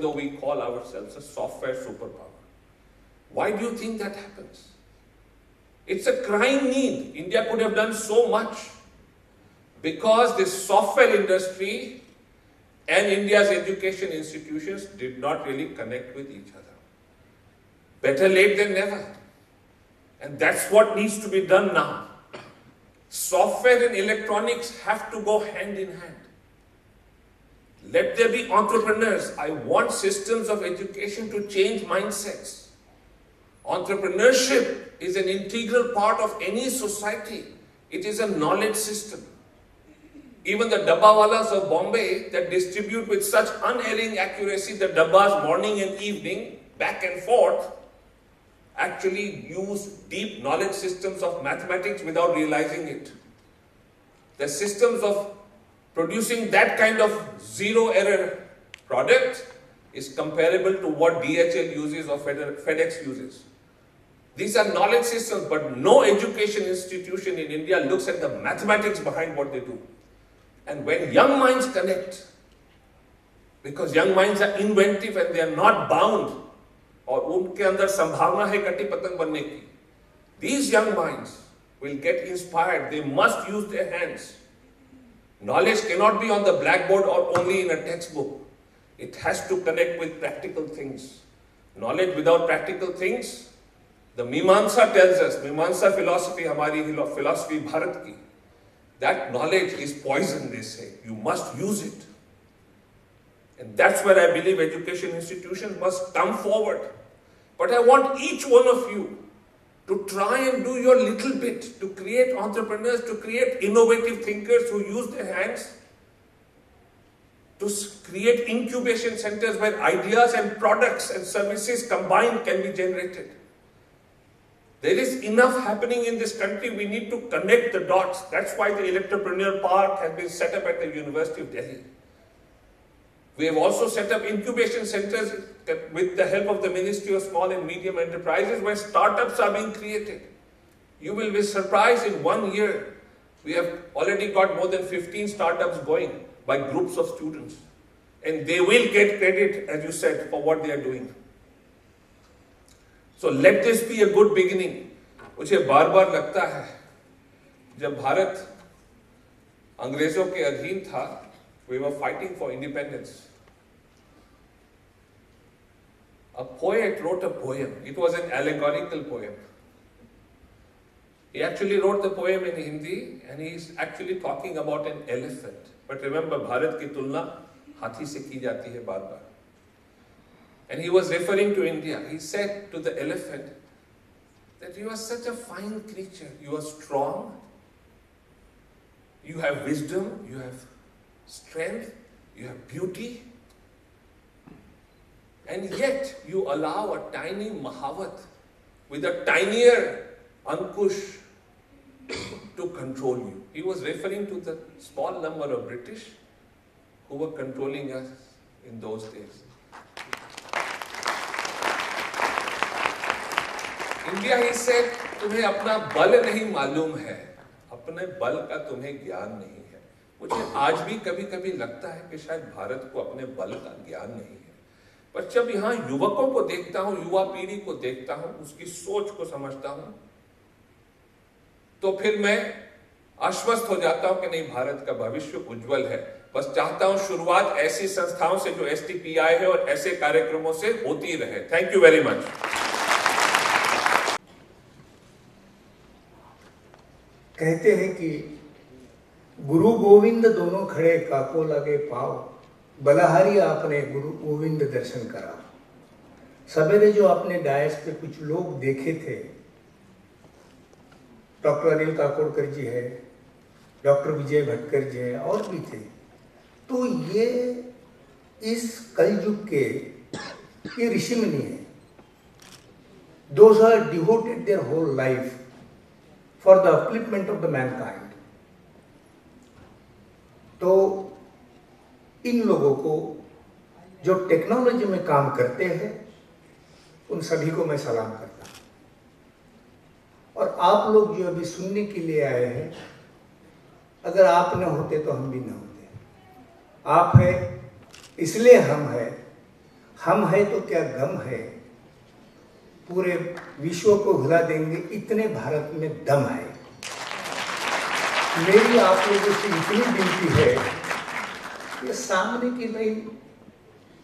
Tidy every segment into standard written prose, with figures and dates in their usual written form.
though we call ourselves a software superpower. Why do you think that happens? It's a crying need. India could have done so much because the software industry and India's education institutions did not really connect with each other. Better late than never. And that's what needs to be done now. Software and electronics have to go hand in hand. Let there be entrepreneurs. I want systems of education to change mindsets. Entrepreneurship is an integral part of any society. It is a knowledge system. Even the dabbawalas of Bombay that distribute with such unerring accuracy the dabbas morning and evening, back and forth, actually use deep knowledge systems of mathematics without realizing it. The systems of producing that kind of zero error product is comparable to what DHL uses or FedEx uses. These are knowledge systems, but no education institution in India looks at the mathematics behind what they do. And when young minds connect, because young minds are inventive and they are not bound, और उनके अंदर संभावना है कटी पतंग बनने की, these young minds will get inspired. They must use their hands. Knowledge cannot be on the blackboard or only in a textbook. It has to connect with practical things. Knowledge without practical things, the Mimamsa tells us, Mimamsa philosophy, हमारी philosophy Bharat की, that knowledge is poison, they say. You must use it. And that's where I believe education institutions must come forward. But I want each one of you to try and do your little bit to create entrepreneurs, to create innovative thinkers who use their hands, to create incubation centers where ideas and products and services combined can be generated. There is enough happening in this country. We need to connect the dots. That's why the Electropreneur Park has been set up at the University of Delhi. We have also set up incubation centers with the help of the Ministry of Small and Medium Enterprises where startups are being created. You will be surprised, in 1 year, we have already got more than 15 startups going by groups of students. And they will get credit, as you said, for what they are doing. So let this be a good beginning. मुझे बार बार लगता है जब भारत अंग्रेजों के अधीन था, we were fighting for independence. A poet wrote a poem. It was an allegorical poem. He actually wrote the poem in Hindi and he's actually talking about an elephant. But remember, Bharat की तुलना हाथी से की जाती है बार बार. And he was referring to India. He said to the elephant that you are such a fine creature. You are strong. You have wisdom. You have strength. You have beauty. And yet you allow a tiny Mahavat with a tinier Ankush to control you. He was referring to the small number of British who were controlling us in those days. India, he said, तुम्हें अपना बल नहीं मालूम है, अपने बल का तुम्हें ज्ञान नहीं है. मुझे आज भी कभी कभी लगता है कि शायद भारत को अपने बल का ज्ञान नहीं है. पर जब यहाँ युवकों को देखता हूँ, युवा पीढ़ी को देखता हूँ, उसकी सोच को समझता हूँ, तो फिर मैं आश्वस्त हो जाता हूँ कि नहीं, भारत का भविष्य उज्जवल है. बस चाहता हूँ शुरुआत ऐसी संस्थाओं से जो STPI है और ऐसे कार्यक्रमों से होती रहे. Thank you very much. कहते हैं कि गुरु गोविंद दोनों खड़े काको लगे पाओ, बलहारी आपने गुरु गोविंद दर्शन करा. सवेरे जो आपने डायस पे कुछ लोग देखे थे, डॉक्टर अनिल काकोडकर जी है, डॉक्टर विजय भटकर जी है, और भी थे, तो ये इस कलयुग के ये ऋषि मुनि है. Those are devoted their whole life for the upliftment of the mankind. तो इन लोगों को जो टेक्नोलॉजी में काम करते हैं, उन सभी को मैं सलाम करता हूँ. और आप लोग जो अभी सुनने के लिए आए हैं, अगर आप न होते तो हम भी न होते. आप है इसलिए हम है. हम है तो क्या गम है, पूरे विश्व को हिला देंगे, इतने भारत में दम है। मेरी आप लोगों से इतनी विनती है, ये सामने की लाइन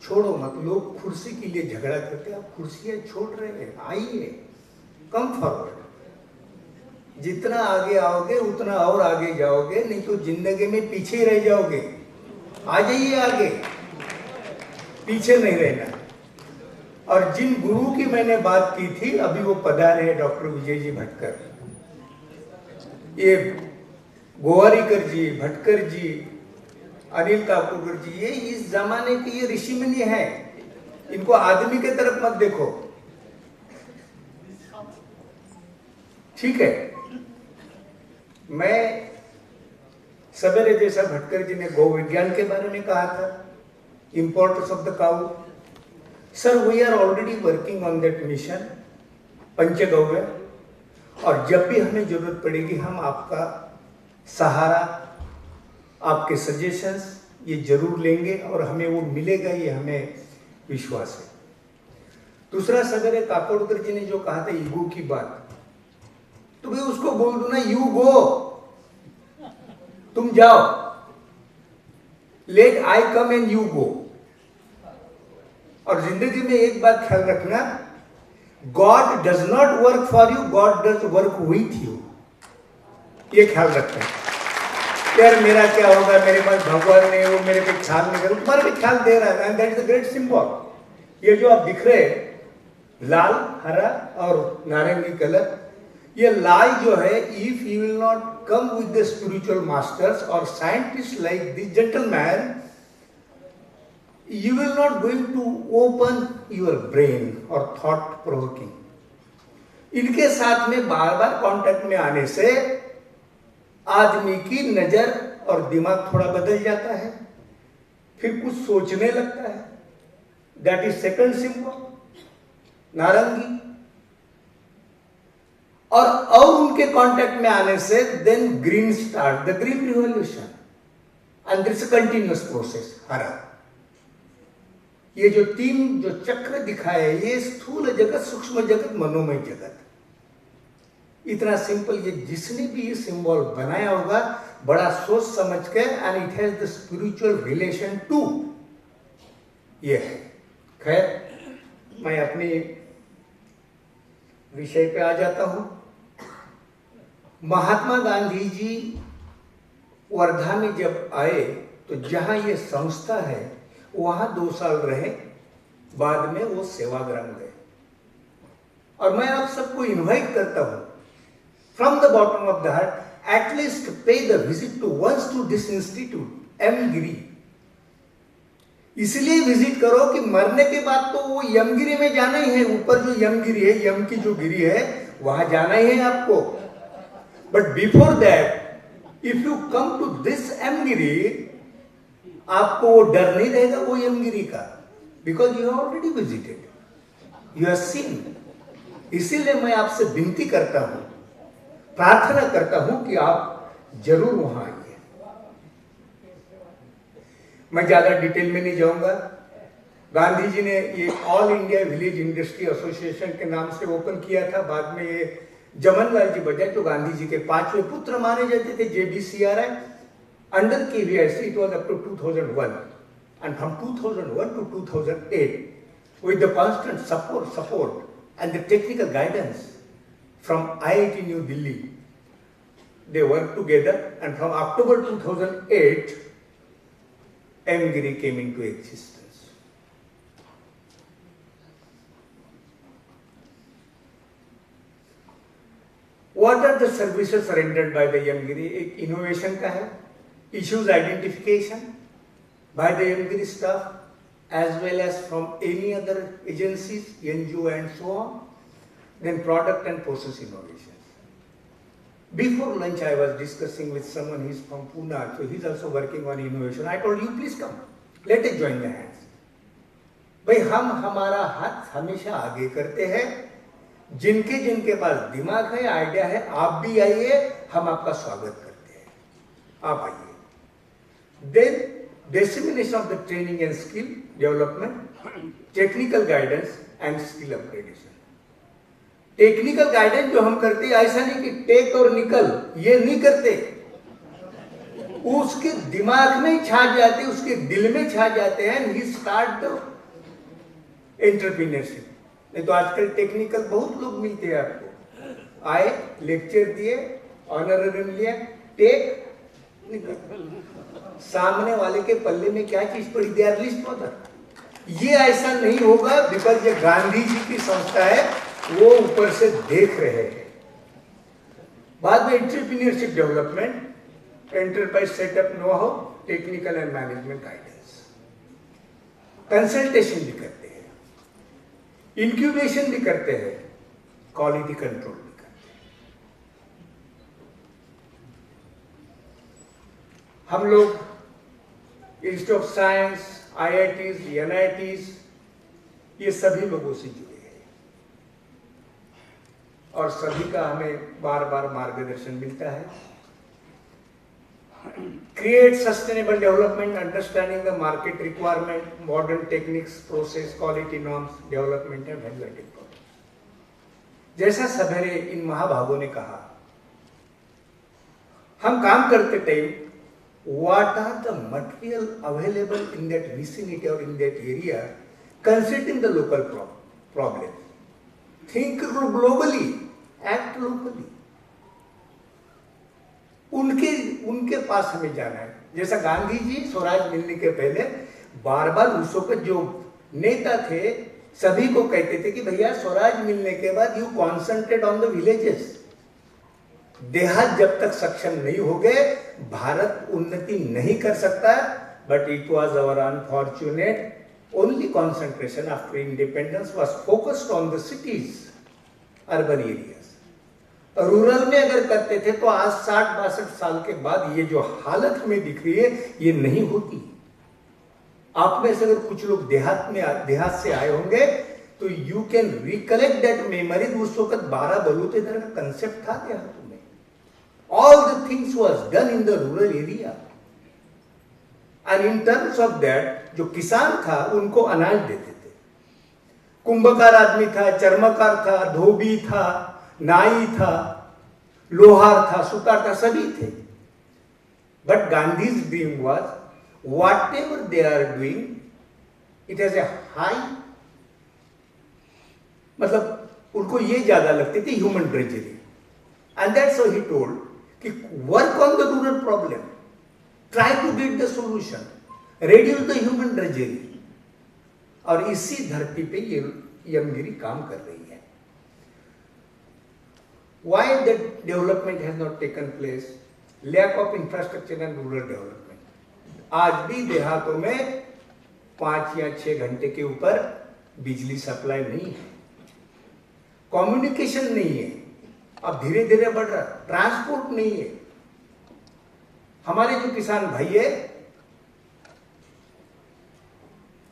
छोड़ो मत। लोग कुर्सी के लिए झगड़ा करते हैं, आप कुर्सियां छोड़ रहे हैं, आइए, कम फॉरवर्ड। जितना आगे आओगे उतना और आगे जाओगे, नहीं तो जिंदगी में पीछे ही रह जाओगे। आ जाइए आगे, पीछे नहीं रहना। और जिन गुरु की मैंने बात की थी, अभी वो पधारे हैं, डॉक्टर विजय जी भटकर, ये गोवारीकर जी, भटकर जी, अनिल काकोडकर जी, ये इस जमाने के ये ऋषि मुनि है। इनको आदमी के तरफ मत देखो, ठीक है। मैं सवेरे जैसा भटकर जी ने गौ विज्ञान के बारे में कहा था, importance of the cow. Sir, we are already working on that mission Panchagavya, और जब भी हमें जरूरत पड़ेगी हम आपका सहारा, आपके सजेशंस ये जरूर लेंगे और हमें वो मिलेगा, ये हमें विश्वास है। दूसरा, सवेरे काकोडकर जी ने जो कहा था ईगो की बात, तो मैं उसको बोल दूं ना, यू गो, तुम जाओ, let I come and you go. और जिंदगी में एक बात ख्याल रखना, God does not work for you, God does work with you. ये ख्याल रखना। यार मेरा क्या होगा, मेरे पास भगवान ने वो मेरे पे ख्याल नहीं कर, तुम्हारे पे ख्याल दे रहा है, and that is the great symbol. ये जो आप दिख रहे लाल, हरा और नारंगी कलर, ये लाई जो है, if you will not come with the spiritual masters और scientist like this gentleman, you will not going to open your brain or thought provoking. इनके साथ में बार बार कांटेक्ट में आने से आदमी की नजर और दिमाग थोड़ा बदल जाता है, फिर कुछ सोचने लगता है। दैट इज सेकंड सिंबल, नारंगी। और उनके कांटेक्ट में आने से then green start, the green revolution, and this continuous process, हरा। ये जो तीन जो चक्र दिखाए, ये स्थूल जगत, सूक्ष्म जगत, मनोमय जगत, इतना सिंपल। ये जिसने भी ये सिंबल बनाया होगा बड़ा सोच समझ के, and it has the spiritual relation to, ये है। खैर, मैं अपने विषय पे आ जाता हूं। महात्मा गांधी जी वर्धा में जब आए तो जहां ये संस्था है वहां 2 साल रहे, बाद में वो सेवाग्राम गए। और मैं आप सबको इनवाइट करता हूं, from the bottom of the heart, at least pay the visit to once to this institute MGIRI. इसलिए विजिट करो कि मरने के बाद तो वो यमगिरी में जाना ही है, ऊपर जो यमगिरी है, यम की जो गिरी है, वहां जाना ही है आपको। But before that if you come to this MGIRI, आपको वो डर नहीं रहेगा वो यमगिरी का, because you already visited, you have seen. इसीलिए मैं आपसे विनती करता हूं, प्रार्थना करता हूं कि आप जरूर वहां आइए। मैं ज्यादा डिटेल में नहीं जाऊंगा। गांधी जी ने ये all India village industry association के नाम से ओपन किया था। बाद में ये जमनलाल जी बजाज, जो गांधी जी के 5वें पुत्र माने जाते थे, JBCRI, under KVIC, it was up to 2001, and from 2001 to 2008, with the constant support and the technical guidance from IIT New Delhi, they worked together, and from October 2008, M-Giri came into existence. What are the services rendered by the M-Giri? एक innovation का है, issues identification by the M-Giri staff as well as from any other agencies, NGO and so on. Then product and process innovations. Before lunch I was discussing with someone, he's from Pune, so he's also working on innovation. I told you, please come, let us join the hands. भाई हम हमारा हाथ हमेशा आगे करते हैं, जिनके जिनके पास दिमाग है, आइडिया है, आप भी आइए, हम आपका स्वागत करते हैं, आप आइए। Then dissemination of the training and skill development technical guidance and skill upgradation. Technical guidance जो हम करते हैं, ऐसा नहीं कि टेक और निकल, ये नहीं करते, उसके दिमाग में छा जाते, उसके दिल में छा जाते हैं, ही स्टार्ट द एंटरप्रेन्योरशिप। नहीं तो आजकल टेक्निकल बहुत लोग मिलते हैं आपको, आए लेक्चर दिए, ऑनररियम लिया, टेक निकल, सामने वाले के पल्ले में क्या चीज पड़ी, दे आर लिस्ट ऑर्डर। ये ऐसा नहीं होगा, बिकॉज ये गांधी जी की संस्था है, वो ऊपर से देख रहे हैं। बाद में entrepreneurship development, enterprise setup, know how, technical and management guidance, consultation भी करते हैं, इंक्यूबेशन भी करते हैं, क्वालिटी कंट्रोल भी करते हैं। हम लोग institute of science, IITs, NITs, ये सभी लोगों से जुड़े हैं और सभी का हमें बार बार मार्गदर्शन मिलता है। Create sustainable development, understanding the market requirement, modern techniques, process, quality norms, development and value-added products। जैसा सवेरे इन महाभागों ने कहा, हम काम करते time what are the material available in that vicinity or in that area, considering the local problem, think globally, act locally। उनके पास हमें जाना है। जैसा गांधी जी स्वराज मिलने के पहले बार बार रूसों के जो नेता थे सभी को कहते थे कि भैया स्वराज मिलने के बाद you concentrate on the villages. देहात जब तक सक्षम नहीं हो गए भारत उन्नति नहीं कर सकता। But it was our unfortunate only concentration after independence was focused on the cities, urban areas. Rural में अगर करते थे तो आज 60-62 साल के बाद ये जो हालत हमें दिख रही है ये नहीं होती। आप में से अगर कुछ लोग देहात से आए होंगे तो you can recollect that memory. उस वक्त 12 बलूते का कंसेप्ट था देहातों में। All the things was done in the rural area and in terms of that जो किसान था उनको अनाज देते थे। कुंभकार आदमी था, चर्मकार था, धोबी था, नाई था, लोहार था, सुतार था, सभी थे। But Gandhi's dream was whatever they are doing it has a high, मतलब उनको ये ज्यादा लगती थी human drudgery. And that's how he told कि work on the rural problem, try to get the solution, reduce the human drudgery. और इसी धरती पे ये यमगिरी काम कर रही है। Why that development has not taken place? Lack of infrastructure and rural development. आज भी देहातों में 5 या 6 घंटे के ऊपर बिजली सप्लाई नहीं है, कम्युनिकेशन नहीं है, अब धीरे धीरे बढ़ रहा, ट्रांसपोर्ट नहीं है। हमारे जो किसान भाई है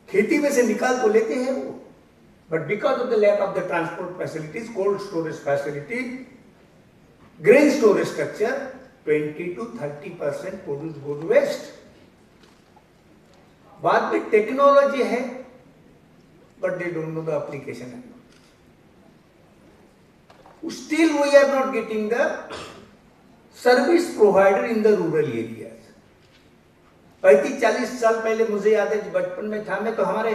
खेती में से निकाल तो लेते हैं वो, but because of the lack of the transport facilities, cold storage facility, grain storage structure, 20 to 30% produce goes waste. बाद में टेक्नोलॉजी है but they don't know the application. Still we are not getting the service provider in the rural areas. 35-40 साल पहले मुझे याद है, बचपन में था मैं, तो हमारे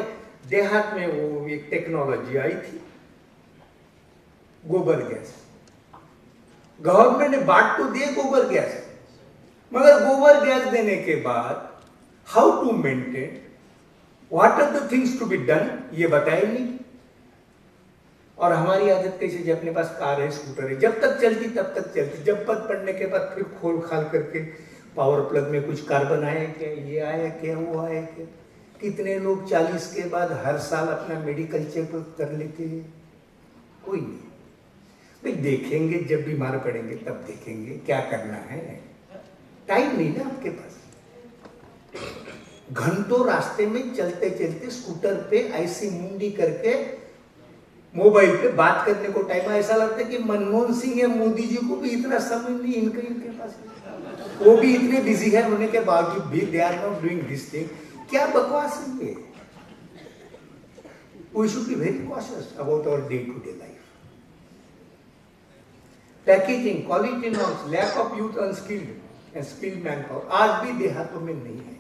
देहात में वो एक टेक्नोलॉजी आई थी, गोबर गैस। गवर्नमेंट ने बांट तो दिए गोबर गैस, मगर गोबर गैस देने के बाद how to maintain, what are the things to be done, ये बताया नहीं। और हमारी आदत कैसे, जब अपने पास कार है, स्कूटर है, जब तक चलती तब तक चलती, जब पद पड़ने के बाद फिर खोल खाल करके पावर प्लग में कुछ कार्बन आया क्या, ये आया क्या, वो आया क्या। कितने लोग 40 के बाद हर साल अपना मेडिकल चेकअप कर लेते हैं, कोई नहीं। भाई देखेंगे जब बीमार पड़ेंगे तब देखेंगे क्या करना है, टाइम नहीं ना आपके पास। घंटों रास्ते में चलते चलते स्कूटर पे ऐसी मुंडी करके मोबाइल पे बात करने को टाइम, ऐसा लगता है कि मनमोहन सिंह या मोदी जी को भी इतना समय नहीं इनके पास, वो भी इतने बिजी है होने के बावजूद भी they are not doing this thing. क्या बकवास है ये। We should be very cautious about our day-to-day life. Packaging, quality norms, lack of youth unskilled and skilled manpower आज भी देहातों में नहीं है.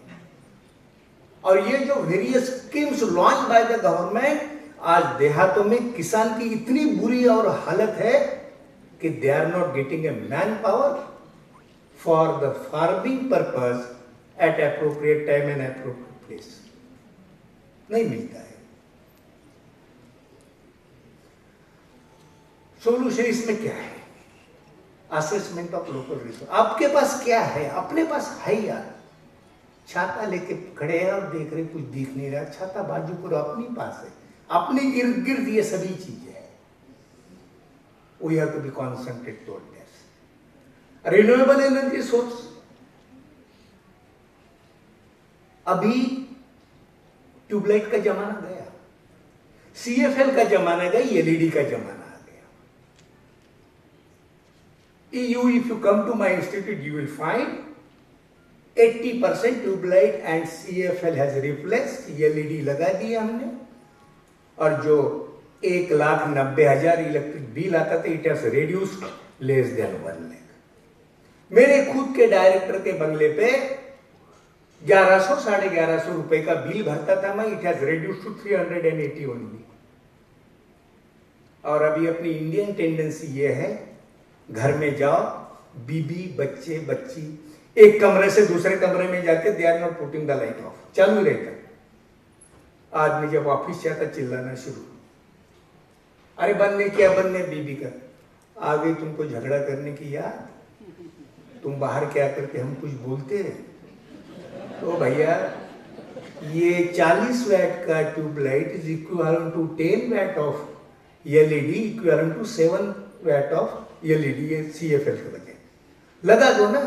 और ये जो various schemes launch by the government, आज देहातों में किसान की इतनी बुरी और हालत है कि they are not getting a manpower for the farming purpose at appropriate time and appropriate place. नहीं मिलता है. सोल्यूशन इसमें क्या है? Assessment of local resource. आपके पास क्या है? अपने पास है यार. छाता लेके खड़े हैं और देख रहे कुछ दिख नहीं रहा. छाता बाजू पर अपनी पास है, अपने इर्द गिर्द ये सभी चीजें हैं. We have to be concentrate toward this. Renewable energy source. अभी ट्यूबलाइट का जमाना गया, CFL का जमाना गया, LED का जमाना. If you come to my institute, you will find 80% tubelight and CFL has replaced. LED लगा दिया हमने. और जो 1,90,000 इलेक्ट्रिक बिल आता था, it has reduced less than 1 lakh. मेरे खुद के डायरेक्टर के बंगले पे 1100-1150 रुपए का बिल भरता था मैं. It has reduced to 380 only. और अभी अपनी इंडियन टेंडेंसी ये है, घर में जाओ, बीबी बच्चे बच्ची एक कमरे से दूसरे कमरे में जाके they are not putting the light off, चालू रहता. आदमी जब ऑफिस जाता चिल्लाना शुरू, अरे बंद नहीं किया, बंद नहीं. बीबी का आ गई तुमको झगड़ा करने की याद, तुम बाहर क्या करके हम कुछ बोलते. तो भैया ये 40 वैट का tube light is equivalent to 10 watt of LED, equivalent to 7 watt of LED. ये CFL के बजाय लगा दो ना.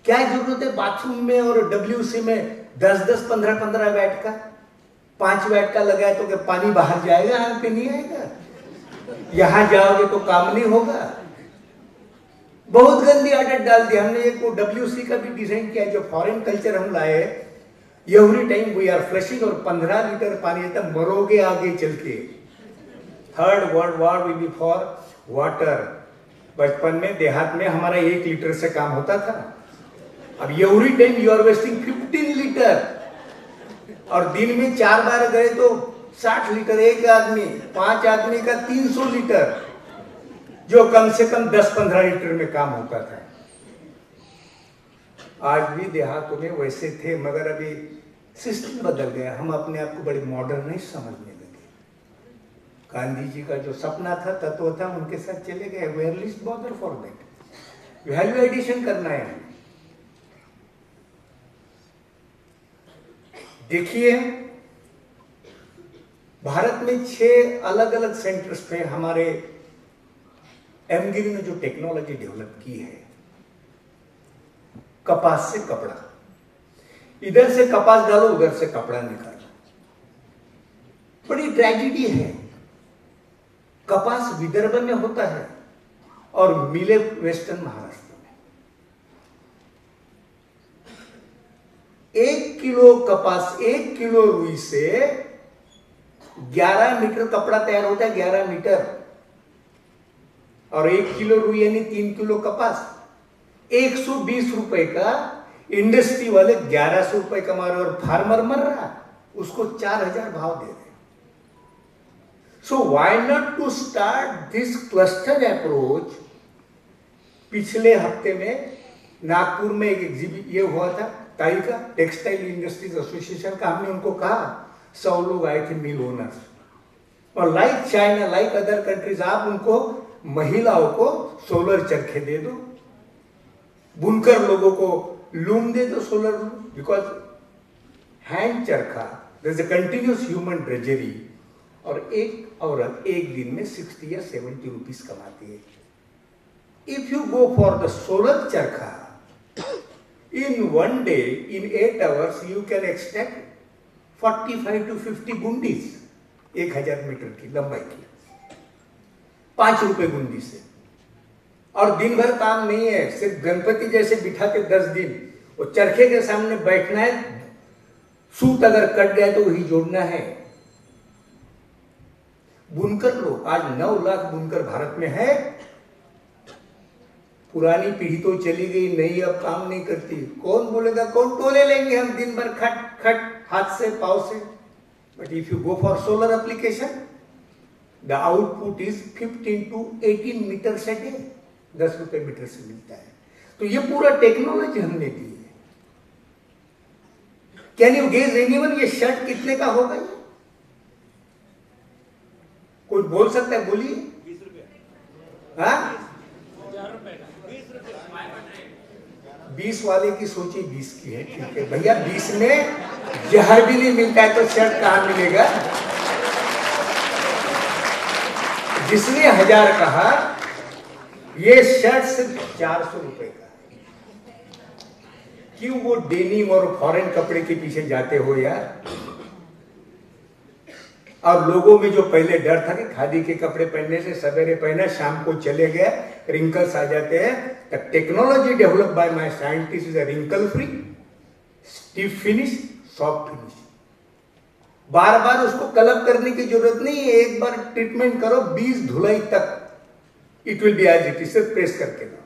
क्या जरूरत है बाथरूम में और WC में 10-10, 15-15 वैट का, 5 वैट का लगाए तो क्या पानी बाहर जाएगा? यहाँ पे नहीं आएगा. यहां जाओगे तो काम नहीं होगा. बहुत गंदी आदत डाल दी हमने. एक WC का भी डिजाइन किया, जो फॉरेन कल्चर हम लाए. Every time we are flushing और 15 लीटर पानी आता, मरोगे आगे चल के. Third world war will be for water. बचपन में देहात में हमारा 1 लीटर से काम होता था. अब every time you are wasting 15 litre. और दिन में 4 बार गए तो 60 लीटर एक आदमी. 5 आदमी का 300 लीटर, जो कम से कम 10-15 लीटर में काम होता था. आज भी देहातों में वैसे थे, मगर अभी सिस्टम बदल गया. हम अपने आप को बड़े मॉडर्नाइज समझने लगे. गांधी जी का जो सपना था, तत्व था, उनके साथ चले गए. We are least bother for that. Value addition करना है. देखिए भारत में 6 अलग अलग सेंटर्स पे हमारे एमगिरी ने जो टेक्नोलॉजी डेवलप की है, कपास से कपड़ा. इधर से कपास डालो, उधर से कपड़ा निकालो. बड़ी ट्रेजेडी है. कपास विदर्भ में होता है और मिले वेस्टर्न महाराष्ट्र में. 1 किलो कपास, 1 किलो रुई से 11 मीटर कपड़ा तैयार होता है. 11 मीटर. और 1 किलो रुई यानी 3 किलो कपास. 120 रुपए का इंडस्ट्री वाले 1100 रुपए कमा रहे और फार्मर मर रहा, उसको 4000 भाव दे रहे. So why not to start this cluster approach? पिछले हफ्ते में नागपुर में एक एग्जिबिट ये हुआ था, टाई का टेक्सटाइल इंडस्ट्रीज एसोसिएशन का. हमने उनको कहा, 100 लोग आए थे मिल ओनर्स. और like China, like other countries, आप उनको महिलाओं को सोलर चरखे दे दो, बुनकर लोगों को लूम दे दो, सोलर लूम. बिकॉज हैंड चरखा, there is a continuous human drudgery. और एक औरत एक दिन में 60 या 70 रुपीस कमाती है. If you go for the solar चरखा, in one day, in 8 hours, you can extract 45 to 50 गुंडीज 1000 metre की लंबाई की, 5 रुपए गुंडी से. और दिन भर काम नहीं है, सिर्फ गणपति जैसे बिठा के 10 दिन वो चरखे के सामने बैठना है. सूत अगर कट गया तो वही जोड़ना है. बुनकर लोग, आज 9 लाख बुनकर भारत में है। पुरानी पीढ़ी तो चली गई, नई अब काम नहीं करती। कौन बोलेगा, कौन टोले लेंगे हम दिन भर खट खट हाथ से पाव से। But if you go for solar application, the output is 15 to 18 metres a day, 10 रुपए मीटर से मिलता है। तो ये पूरा टेक्नोलॉजी हमने दी है। कैन यू गेज एनीवन, ये शर्ट कितने का होगा? ये कोई बोल सकता है? बोलिए। 20 रुपए। हाँ, 20 वाले की सोची 20 की है, ठीक है भैया। 20 में जहर भी नहीं मिलता है तो शर्ट कहां मिलेगा? जिसने 1000 कहा, ये शर्ट सिर्फ 400 रुपए का है। क्यों वो डेनिम और फॉरेन कपड़े के पीछे जाते हो यार? और लोगों में जो पहले डर था कि खादी के कपड़े पहनने से सवेरे पहना शाम को चले गए, रिंकल्स आ जाते हैं। The technology develop by my scientist is a wrinkle free, stiff finish, soft finish. बार बार उसको कलर करने की जरूरत नहीं है, एक बार ट्रीटमेंट करो, 20 धुलाई तक it will be as it is, सिर्फ प्रेस करके दो।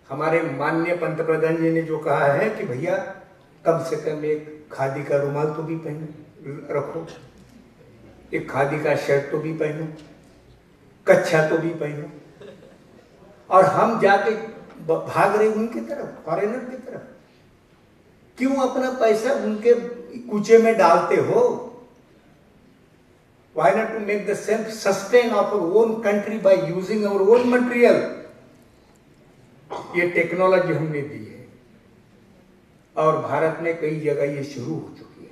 हमारे माननीय पंतप्रधान जी ने जो कहा है कि भैया कम से कम एक खादी का रुमाल तो भी पहनो रखो, एक खादी का शर्ट तो भी पहनो, कच्छा तो भी पहनो। और हम जाके भाग रहे उनकी तरफ, फॉरेनर की तरफ। क्यों अपना पैसा उनके कूचे में डालते हो? Why not to make the self sustain of our own country by using our own material? ये टेक्नोलॉजी हमने दी है और भारत में कई जगह ये शुरू हो चुकी है।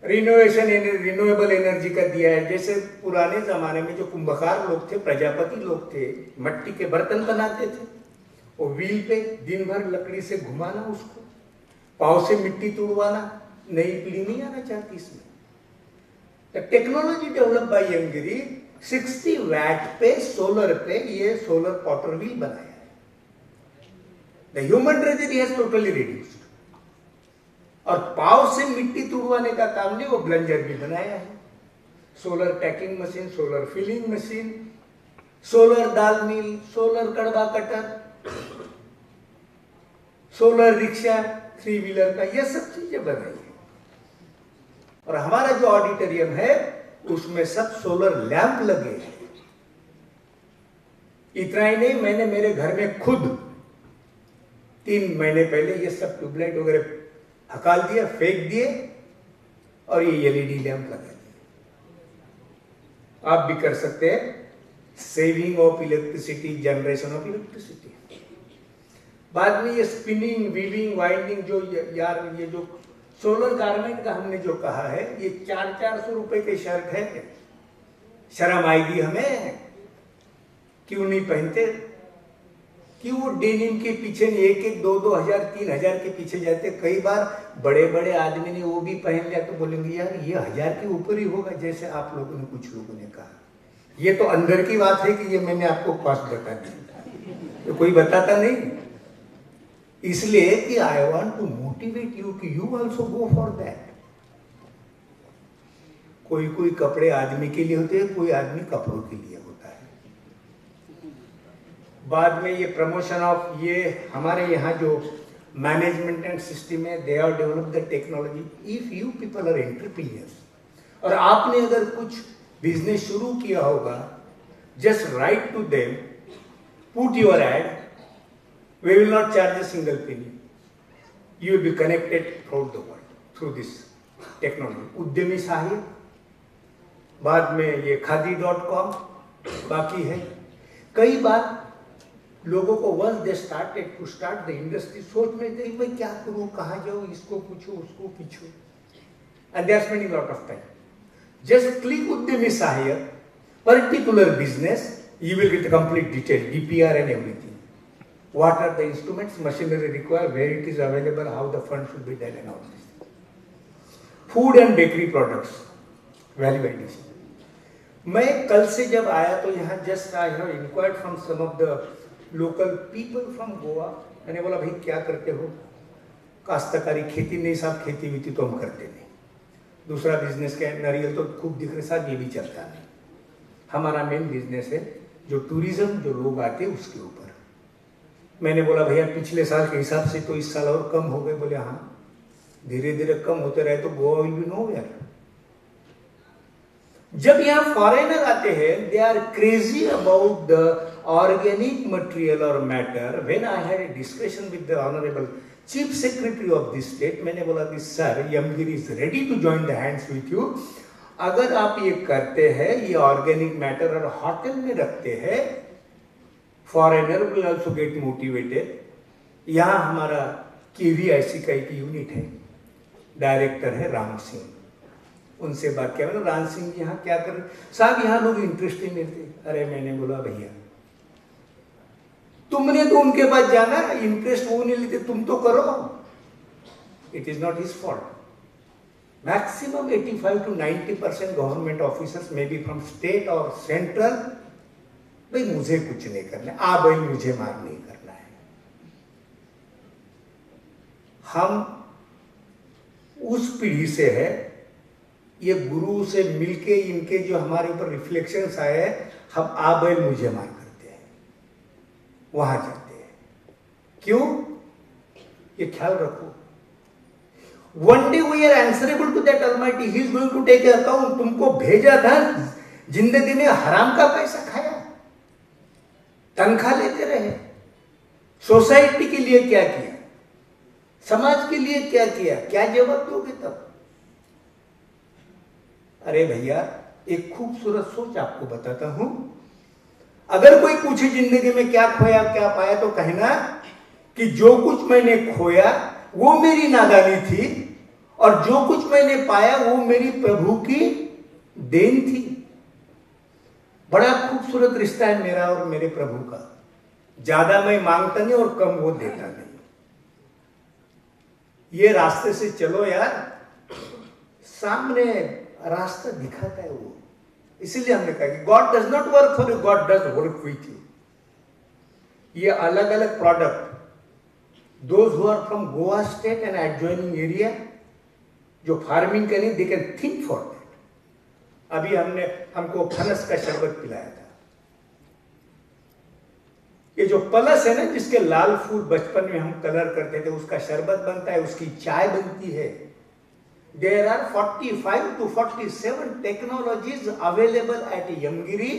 रिन्यूएबल एनर्जी का दिया है। जैसे पुराने जमाने में जो कुंभकार लोग थे, प्रजापति लोग थे, मिट्टी के बर्तन बनाते थे, वो व्हील पे दिन भर लकड़ी से घुमाना, उसको पाव से मिट्टी तोड़वाना। नई पीढ़ी नहीं आना चाहती इसमें। टेक्नोलॉजी डेवलप बाय यंगगिरी 60 वैट पे सोलर पे ये सोलर पॉटर व्हील बनाया है। The human tragedy has totally reduced. और पाव से मिट्टी तुड़वाने का काम नहीं, वो ब्लेंजर भी बनाया है। Solar packing machine, solar filling machine, solar दाल मिल, सोलर कड़वा कटर, सोलर रिक्शा, 3 व्हीलर का, ये सब चीजें बनाई है। और हमारा जो ऑडिटोरियम है उसमें सब सोलर लैंप लगे हैं। इतना ही नहीं, मैंने मेरे घर में खुद 3 महीने पहले ये सब ट्यूबलाइट वगैरह हकाल दिया, फेंक दिए और ये एलईडी लैंप लगा दिए। आप भी कर सकते हैं। Saving of electricity, generation of electricity. बाद में ये स्पिनिंग, वीविंग, वाइंडिंग, जो यार ये जो सोलर गारमेंट का हमने जो कहा है, ये 400-400 रुपए के शर्ट है। शर्म आएगी हमें? क्यों नहीं पहनते? क्यों वो डेनिम के पीछे 1-1, 2-2 हजार, 3 हजार के पीछे जाते? कई बार बड़े बड़े आदमी ने वो भी पहन लिया तो बोलेंगे यार ये 1000 के ऊपर ही होगा, जैसे आप लोगों ने, कुछ लोगों ने कहा। ये तो अंदर की बात है कि ये मैंने आपको कॉस्ट बता दी, तो कोई बताता नहीं। इसलिए कि I want to motivate you कि you also go for that. कोई कोई कपड़े आदमी के लिए होते हैं, कोई आदमी कपड़ों के लिए होता है। बाद में ये प्रमोशन ऑफ, ये हमारे यहाँ जो मैनेजमेंट एंड सिस्टम है, they are develop the technology. If you people are entrepreneurs और आपने अगर कुछ बिजनेस शुरू किया होगा, just write to them, put your ad, we will not charge a single penny. You will be connected throughout the world through this technology. उद्यमी सहायक, बाद में ये खादी.com बाकी है। कई बार लोगों को once they started to start the industry, सोच में थे मैं क्या करूं, कहाँ जाऊं, इसको पूछो, उसको पूछो, and they are spending a lot of time. Just click उद्यमी सहायक, particular business, you will get a complete detail, DPR and everything. What are the instruments, machinery required, where it is available, how the fund should be done and all this. Food and bakery products, value addition. मैं कल से जब आया तो यहाँ just I have inquired from some of the local people from Goa. मैंने बोला भाई क्या करते हो? काश्तकारी, खेती नहीं साहब, खेती वीती तो हम करते नहीं। दूसरा बिजनेस क्या है, नारियल तो खूब दिख रहे साहब, ये भी चलता नहीं। हमारा मेन बिजनेस है जो टूरिज्म, जो लोग आते हैं उसके ऊपर। मैंने बोला भैया पिछले साल के हिसाब से तो इस साल और कम हो गए। बोले हाँ, धीरे धीरे कम होते रहे तो गोवा विल बी नोवेयर। जब यहाँ फॉरेनर आते हैं, they are crazy about the organic material और matter. When I had a discussion with the honourable chief secretary of this state, मैंने बोला कि sir MGIRI is ready to join the hands with you. अगर आप ये करते हैं, ये ऑर्गेनिक मैटर और होटल में रखते हैं, foreigner will also get motivated. यहाँ हमारा KVIC का एक यूनिट है, डायरेक्टर है राम सिंह, उनसे बात किया। मैंने राम सिंह जी यहाँ क्या कर साहब, यहाँ लोग इंटरेस्ट ही नहीं थे। अरे मैंने बोला भैया तुमने तो उनके पास जाना, इंटरेस्ट वो नहीं लेते, तुम तो करो। It is not his fault. Maximum 85 to 90% government officers may be from state और सेंट्रल, भाई मुझे कुछ नहीं करना है, आ भाई मुझे मार नहीं करना है। हम उस पीढ़ी से है, ये गुरु से मिलके इनके जो हमारे ऊपर रिफ्लेक्शंस आए हैं, हम आ भाई मुझे मार करते हैं, वहां जाते हैं। क्यों? ये ख्याल रखो, one day we are answerable to that Almighty. He is going to take account. तुमको भेजा था, जिंदगी में हराम का पैसा खाया, तनख्वाह लेते रहे, सोसाइटी के लिए क्या किया, समाज के लिए क्या किया, क्या जवाब दोगे तब? अरे भैया एक खूबसूरत सोच आपको बताता हूं। अगर कोई पूछे जिंदगी में क्या खोया क्या पाया, तो कहना कि जो कुछ मैंने खोया वो मेरी नादानी थी, और जो कुछ मैंने पाया वो मेरी प्रभु की देन थी। बड़ा खूबसूरत रिश्ता है मेरा और मेरे प्रभु का। ज्यादा मैं मांगता नहीं और कम वो देता नहीं। ये रास्ते से चलो यार, सामने रास्ता दिखाता है वो। इसीलिए हमने कहा कि God does not work for you, God does work with you. ये अलग अलग product, those who are from Goa state and adjoining area, जो फार्मिंग करें, they can think for that। अभी हमको फनस का शरबत पिलाया था। ये जो पलस है ना, जिसके लाल फूल बचपन में हम कलर करते थे, उसका शरबत बनता है, उसकी चाय बनती है। There are 45 to 47 technologies available at Yamgiri.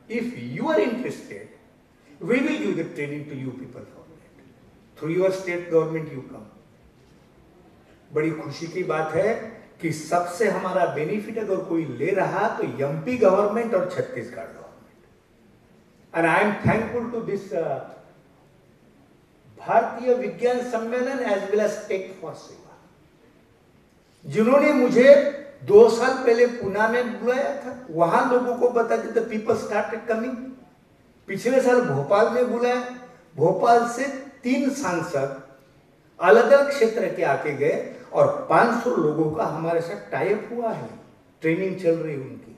If you are interested, we will give the training to you people for that. Through your state government you come. बड़ी खुशी की बात है कि सबसे हमारा बेनिफिट अगर कोई ले रहा तो एमपी गवर्नमेंट और Chhattisgarh government. And I am thankful to this Bharatiya Vigyan Sammelan as well as tech for Seva, जिन्होंने मुझे 2 साल पहले पुणे में बुलाया था। वहां लोगों को बता दी, द पीपल स्टार्टेड कमिंग। पिछले साल भोपाल में बुलाया, भोपाल से 3 सांसद अलग अलग क्षेत्र के आके गए और 500 लोगों का हमारे साथ टाइप हुआ है, ट्रेनिंग चल रही है उनकी।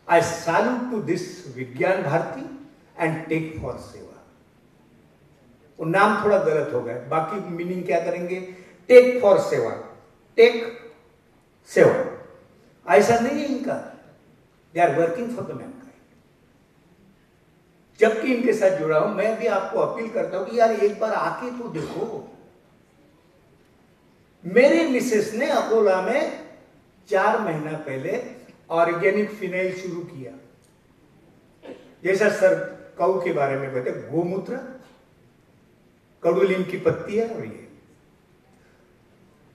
आई सैल्यूट टू दिस विज्ञान भारती एंड टेक फॉर सेवा। वो नाम थोड़ा गलत हो गया, बाकी मीनिंग क्या करेंगे, टेक फॉर सेवा, टेक सेवा। ऐसा नहीं है इनका, they are working for the mankind. जबकि इनके साथ जुड़ा हूं, मैं भी आपको अपील करता हूं कि यार एक बार आके तो देखो। मेरे मिसेस ने अकोला में 4 महीना पहले ऑर्गेनिक फिनाइल शुरू किया। जैसा सर कऊ के बारे में कहते, गोमूत्र, कडुलिम की पत्ती है, और ये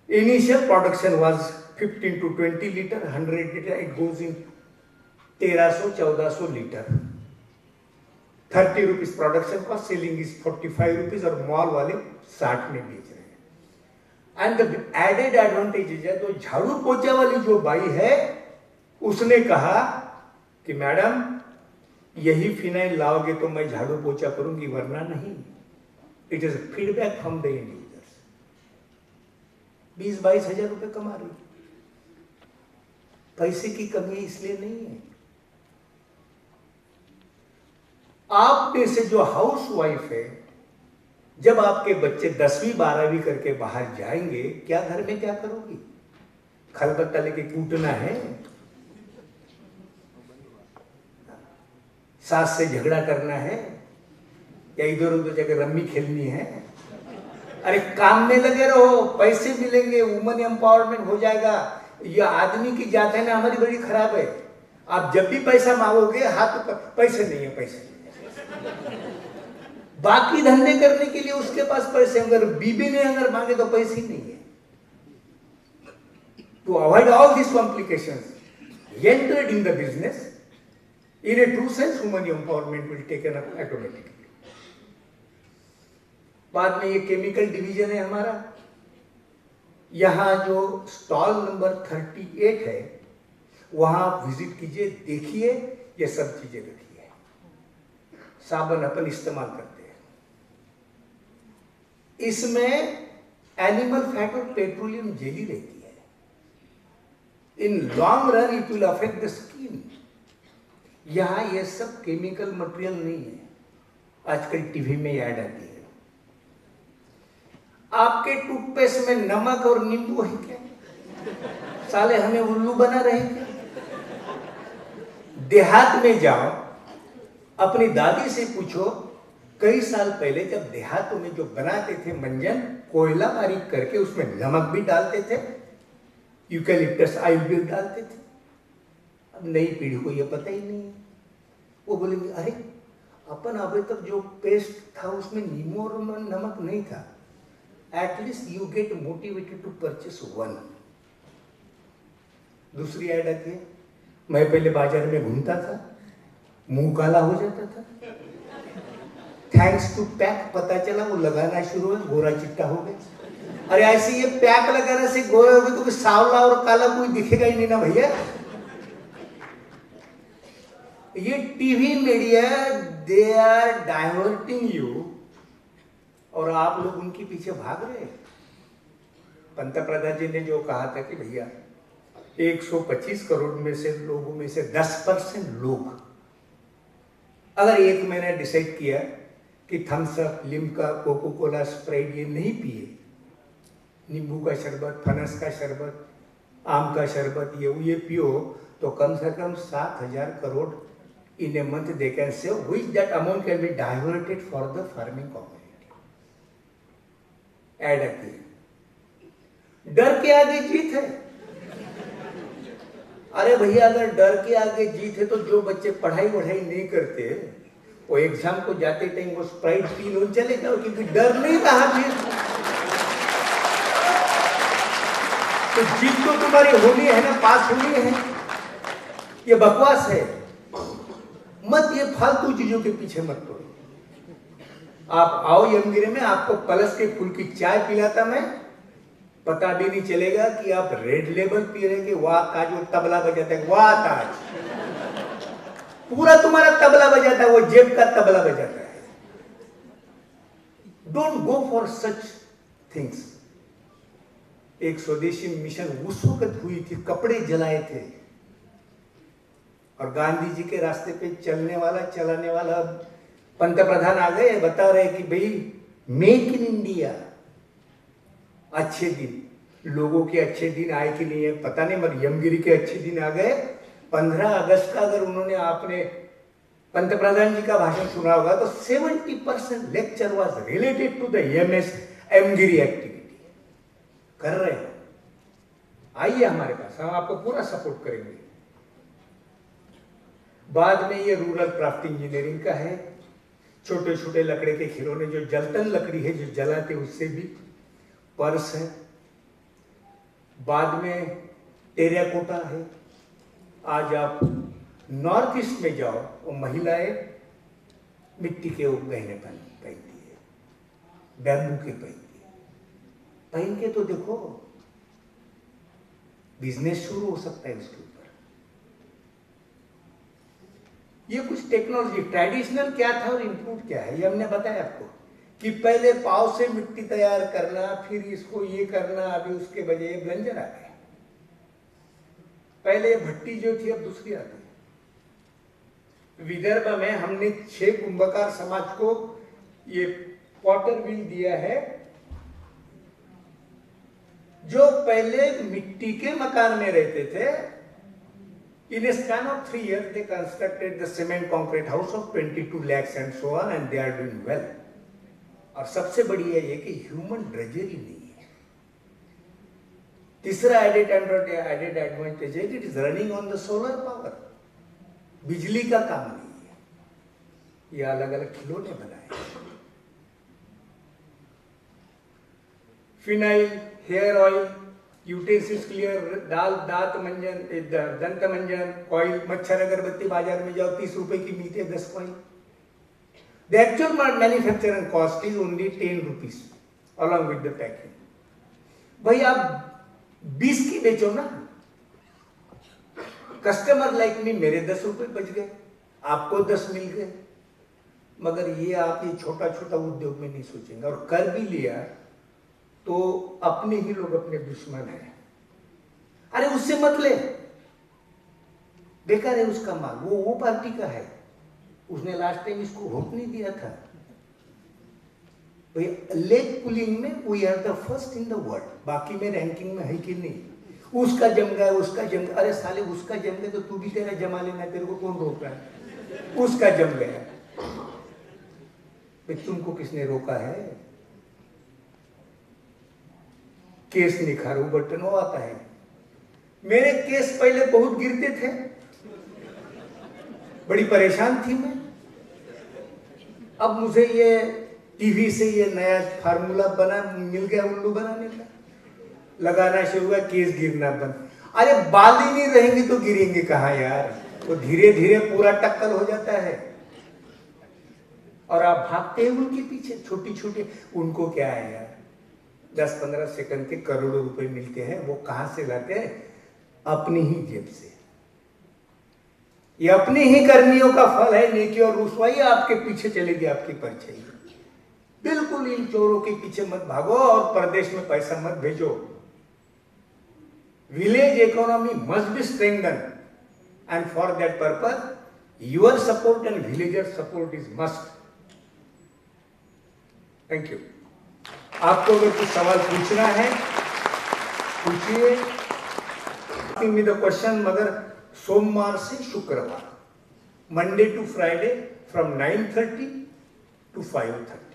initial production was 15 to 20 litre, 100 litre, it goes in 1300-1400 litre. 30 rupees production cost, selling is 45 rupees, और मॉल वाले 60 में बेच रहे हैं। एंड द एडेड एडवांटेज है, तो झाड़ू पोछा वाली जो बाई है उसने कहा कि मैडम यही फिनाइल लाओगे तो मैं झाड़ू पोछा करूंगी, वरना नहीं। It is feedback from the end users. 20-22 हजार रुपए कमा रही। पैसे की कमी इसलिए नहीं है। आप में से जो हाउस वाइफ है, जब आपके बच्चे 10वीं 12वीं करके बाहर जाएंगे, क्या घर में क्या करोगी? खलबत्ता लेके कूटना है, सास से झगड़ा करना है, या इधर उधर जगह रम्मी खेलनी है? अरे काम में लगे रहो, पैसे मिलेंगे, वुमन एम्पावरमेंट हो जाएगा। ये आदमी की जात है ना हमारी, बड़ी खराब है। आप जब भी पैसा मांगोगे हाथ पर पैसे नहीं है, पैसे नहीं है। बाकी धंधे करने के लिए उसके पास पैसे, अगर बीबी ने अगर मांगे तो पैसे ही नहीं है। To avoid all these complications, he entered in the business. In a true sense, women empowerment will take up automatically. बाद में ये केमिकल डिवीजन है हमारा। यहाँ जो स्टॉल नंबर 38 है, वहां आप विजिट कीजिए, देखिए ये सब चीजें रखी है। साबुन अपन इस्तेमाल करते हैं, इसमें एनिमल फैट और पेट्रोलियम जेली रहती है। In long run it will affect the skin. यहां ये सब केमिकल मटेरियल नहीं है। आजकल टीवी में ऐड आती है, आपके टूथपेस्ट में नमक और नींबू है क्या? साले हमें उल्लू बना रहे क्या? देहात में जाओ, अपनी दादी से पूछो, कई साल पहले जब देहातों में जो बनाते थे मंजन, कोयला बारीक करके उसमें नमक भी डालते थे, यूकैलिप्टस ऑयल भी डालते थे। अब नई पीढ़ी को यह पता ही नहीं है। वो बोलेंगे अरे अपन अभी तक जो पेस्ट था उसमें नींबू और नमक नहीं था। At least you get motivated to purchase one. दूसरी ऐड आती है, मैं पहले बाजार में घूमता था, मुंह काला हो जाता था, थैंक्स टू पैक पता चला वो लगाना शुरू हुआ, गोरा चिट्टा हो गया। अरे ऐसे ये पैक लगाने से गोरे हो गए तो सांवला और काला कोई दिखेगा ही नहीं ना भैया। ये TV media, they are diverting you, और आप लोग उनके पीछे भाग रहे हैं। पंतप्रधान जी ने जो कहा था कि भैया 125 करोड़ में से लोगों में से 10% लोग अगर एक महीने डिसाइड किया कि Thums Up, Limca, Coca Cola, Sprite ये नहीं पिए, नींबू का शरबत, फनस का शरबत, आम का शरबत, ये पियो, तो कम से कम 7,000 crore in a month they can save, which that amount can be diverted for the farming community. Add आती है, डर के आगे जीत है। अरे भैया अगर डर के आगे जीत है तो जो बच्चे पढ़ाई वढ़ाई नहीं करते, वो एग्जाम को जाते टाइम वो स्प्राइट पी लो चले जाओ, क्योंकि डर नहीं रहा फिर तो जीत तो तुम्हारी होनी है ना, पास होनी है। ये बकवास है, मत ये फालतू चीजों के पीछे मत पड़ो। आप आओ यमगिरी में, आपको पलस के फूल की चाय पिलाता मैं, पता भी नहीं चलेगा कि आप रेड लेबल पी रहे, वाह ताज वो तबला बजाता है, वाह ताज पूरा तुम्हारा तबला बजाता है, वो जेब का तबला बजाता है। Don't go for such things. एक स्वदेशी मिशन उस वक्त हुई थी, कपड़े जलाए थे, और गांधी जी के रास्ते पे चलने वाला चलाने वाला पंतप्रधान आ गए, बता रहे कि भाई मेक इन इंडिया। अच्छे दिन, लोगों के अच्छे दिन आए कि नहीं है पता नहीं, मगर यमगिरी के अच्छे दिन आ गए। 15 अगस्त का अगर उन्होंने आपने पंतप्रधान जी का भाषण सुना होगा तो 70% lecture was related to the MS MGIRI activity. कर रहे हैं, आइए हमारे पास, हम आपको पूरा सपोर्ट करेंगे। बाद में ये रूरल क्राफ्ट इंजीनियरिंग का है, छोटे छोटे लकड़े के खिलौने, जो जलतन लकड़ी है जो जलाते उससे भी पर्स है। बाद में टेराकोटा है। आज आप नॉर्थ ईस्ट में जाओ, वो महिलाएं मिट्टी के गहने पहनती है, बैम्बू के पहनती है। पहन के तो देखो, बिजनेस शुरू हो सकता है उसके ऊपर। ये कुछ टेक्नोलॉजी, ट्रेडिशनल क्या था और इम्प्रूव क्या है, ये हमने बताया आपको कि पहले पाव से मिट्टी तैयार करना, फिर इसको ये करना, अभी उसके बजाय ब्लेंडर आ गए। पहले भट्टी जो थी अब दूसरी आ गई। विदर्भ में हमने 6 कुंभकार समाज को ये वाटर व्हील दिया है। जो पहले मिट्टी के मकान में रहते थे, in a span of 3 years they constructed the cement concrete house of 22 lakhs and so on, and they are doing well. और सबसे बड़ी है ये कि ह्यूमन ड्रेजरी नहीं है। तीसरा एडेड एडवांटेज है, it is running on the solar power, बिजली का काम नहीं है। ये अलग अलग खिलौने बनाए। Phenyl, hair oil, utensils clear, दांत मंजन, दंत मंजन, ऑयल, मच्छर अगरबत्ती बाजार में जाओ 30 रुपए की मिलती है 10 coil. The actual manufacturing cost is only 10 rupees along with the packing. भाई आप 20 की बेचो ना, कस्टमर लाइक मी, मेरे 10 रुपए बच गए, आपको 10 मिल गए। मगर ये आप ये छोटा छोटा उद्योग में नहीं सोचेंगे, और कर भी लिया तो अपने ही लोग अपने दुश्मन हैं। अरे उससे मत ले, बेकार है उसका माल, वो पार्टी का है, उसने लास्ट टाइम इसको वोट नहीं दिया था। लेग पुलिंग में we are the first in the world, बाकी में रैंकिंग में है कि नहीं। उसका जम गया, उसका जम गया, अरे साले उसका जम गया तो तू भी तेरा जमा लेना, तेरे को कौन रोक रहा है? उसका जम गया, तुमको किसने रोका है? केस निखारो बटन वो आता है। मेरे केस पहले बहुत गिरते थे, बड़ी परेशान थी मैं। अब मुझे ये टीवी से ये नया फार्मूला बना मिल गया, उल्लू बनाने का, लगाना शुरू हुआ, केस गिरना बंद। अरे बाल ही नहीं रहेंगे तो गिरेंगे कहाँ यार? तो धीरे धीरे पूरा टक्कर हो जाता है और आप भागते हैं उनके पीछे। छोटी छोटी, उनको क्या है यार, 10-15 सेकंड के करोड़ों रुपए मिलते हैं, वो कहां से लाते हैं? अपनी ही जेब से। ये अपनी ही कर्मियों का फल है, नेकी और रुसवाई आपके पीछे चलेगी, आपकी परछाई। बिल्कुल इन चोरों के पीछे मत भागो और प्रदेश में पैसा मत भेजो। Village economy must be strengthen, and for that purpose your support and villager support is must. Thank you. आपको अगर कुछ सवाल पूछना है पूछिए, मी द क्वेश्चन। मगर सोमवार से शुक्रवार, Monday to Friday from 9:30 to 5:30।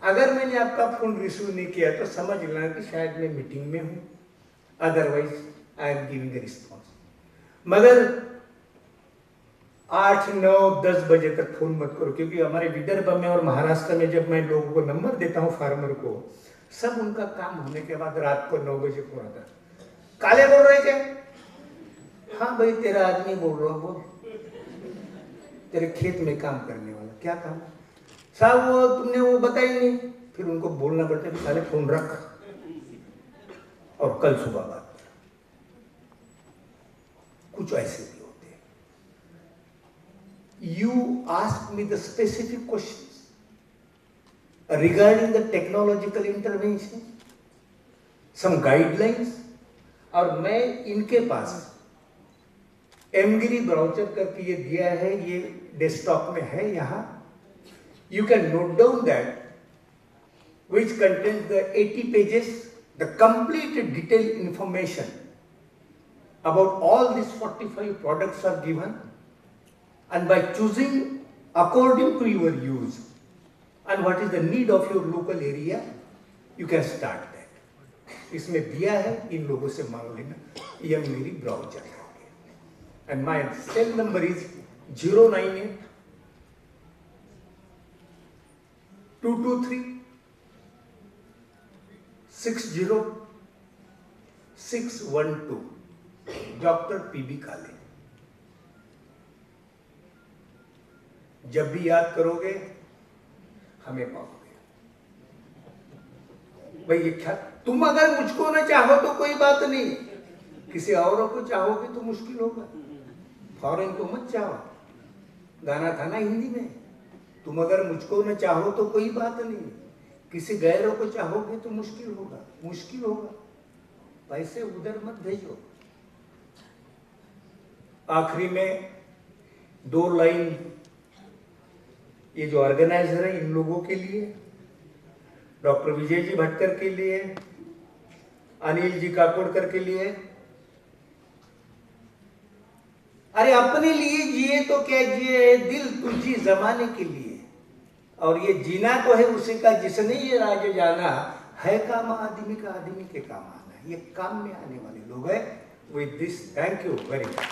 अगर मैंने आपका फोन रिसीव नहीं किया तो समझ लेना कि शायद मैं मीटिंग में हूं, otherwise I am giving a response. मगर 8, 9, 10 बजे तक फोन मत करो, क्योंकि हमारे विदर्भ में और महाराष्ट्र में जब मैं लोगों को नंबर देता हूं, फार्मर को, सब उनका काम होने के बाद रात को 9 बजे फोन आता है। काले बोल रहे क्या? हाँ भाई तेरा आदमी बोल रहा हूं, बोल, तेरे खेत में काम करने वाला। क्या काम? साहब वो तुमने वो बताई नहीं। फिर उनको बोलना पड़ता है, साले फोन रख और कल सुबह बात कर। कुछ ऐसे भी होते हैं। You asked me the specific questions regarding the technological intervention, some guidelines, और मैं इनके पास एमगिरी ब्राउचर करके ये दिया है, ये डेस्कटॉप में है यहाँ। You can note down that, which contains the 80 pages, the complete detailed information about all these 45 products are given, and by choosing according to your use and what is the need of your local area, you can start that। इसमें दिया है, इन लोगों से मांग लेना, ये मेरी brochure है। And my cell number is 098 223 60 612, doctor PB काले। जब भी याद करोगे हमें पाओगे। भाई ये क्या, तुम अगर मुझको ना चाहो तो कोई बात नहीं, किसी और को चाहोगे तो मुश्किल होगा। फॉरेन को मत चाहो, गाना था ना हिंदी में, तुम अगर मुझको न चाहो तो कोई बात नहीं, किसी गैरों को चाहोगे तो मुश्किल होगा, मुश्किल होगा। पैसे उधर मत भेजो। आखिरी में 2 लाइन ये जो ऑर्गेनाइजर है इन लोगों के लिए, डॉक्टर विजय जी भटकर के लिए, अनिल जी काकोडकर के लिए। अरे अपने लिए जिए तो क्या जिए, दिल तुझी जमाने के लिए। और ये जीना तो है उसी का जिसने ये राज जाना, है काम आदमी का आदमी के काम आना। ये काम में आने वाले लोग हैं। With this thank you very much.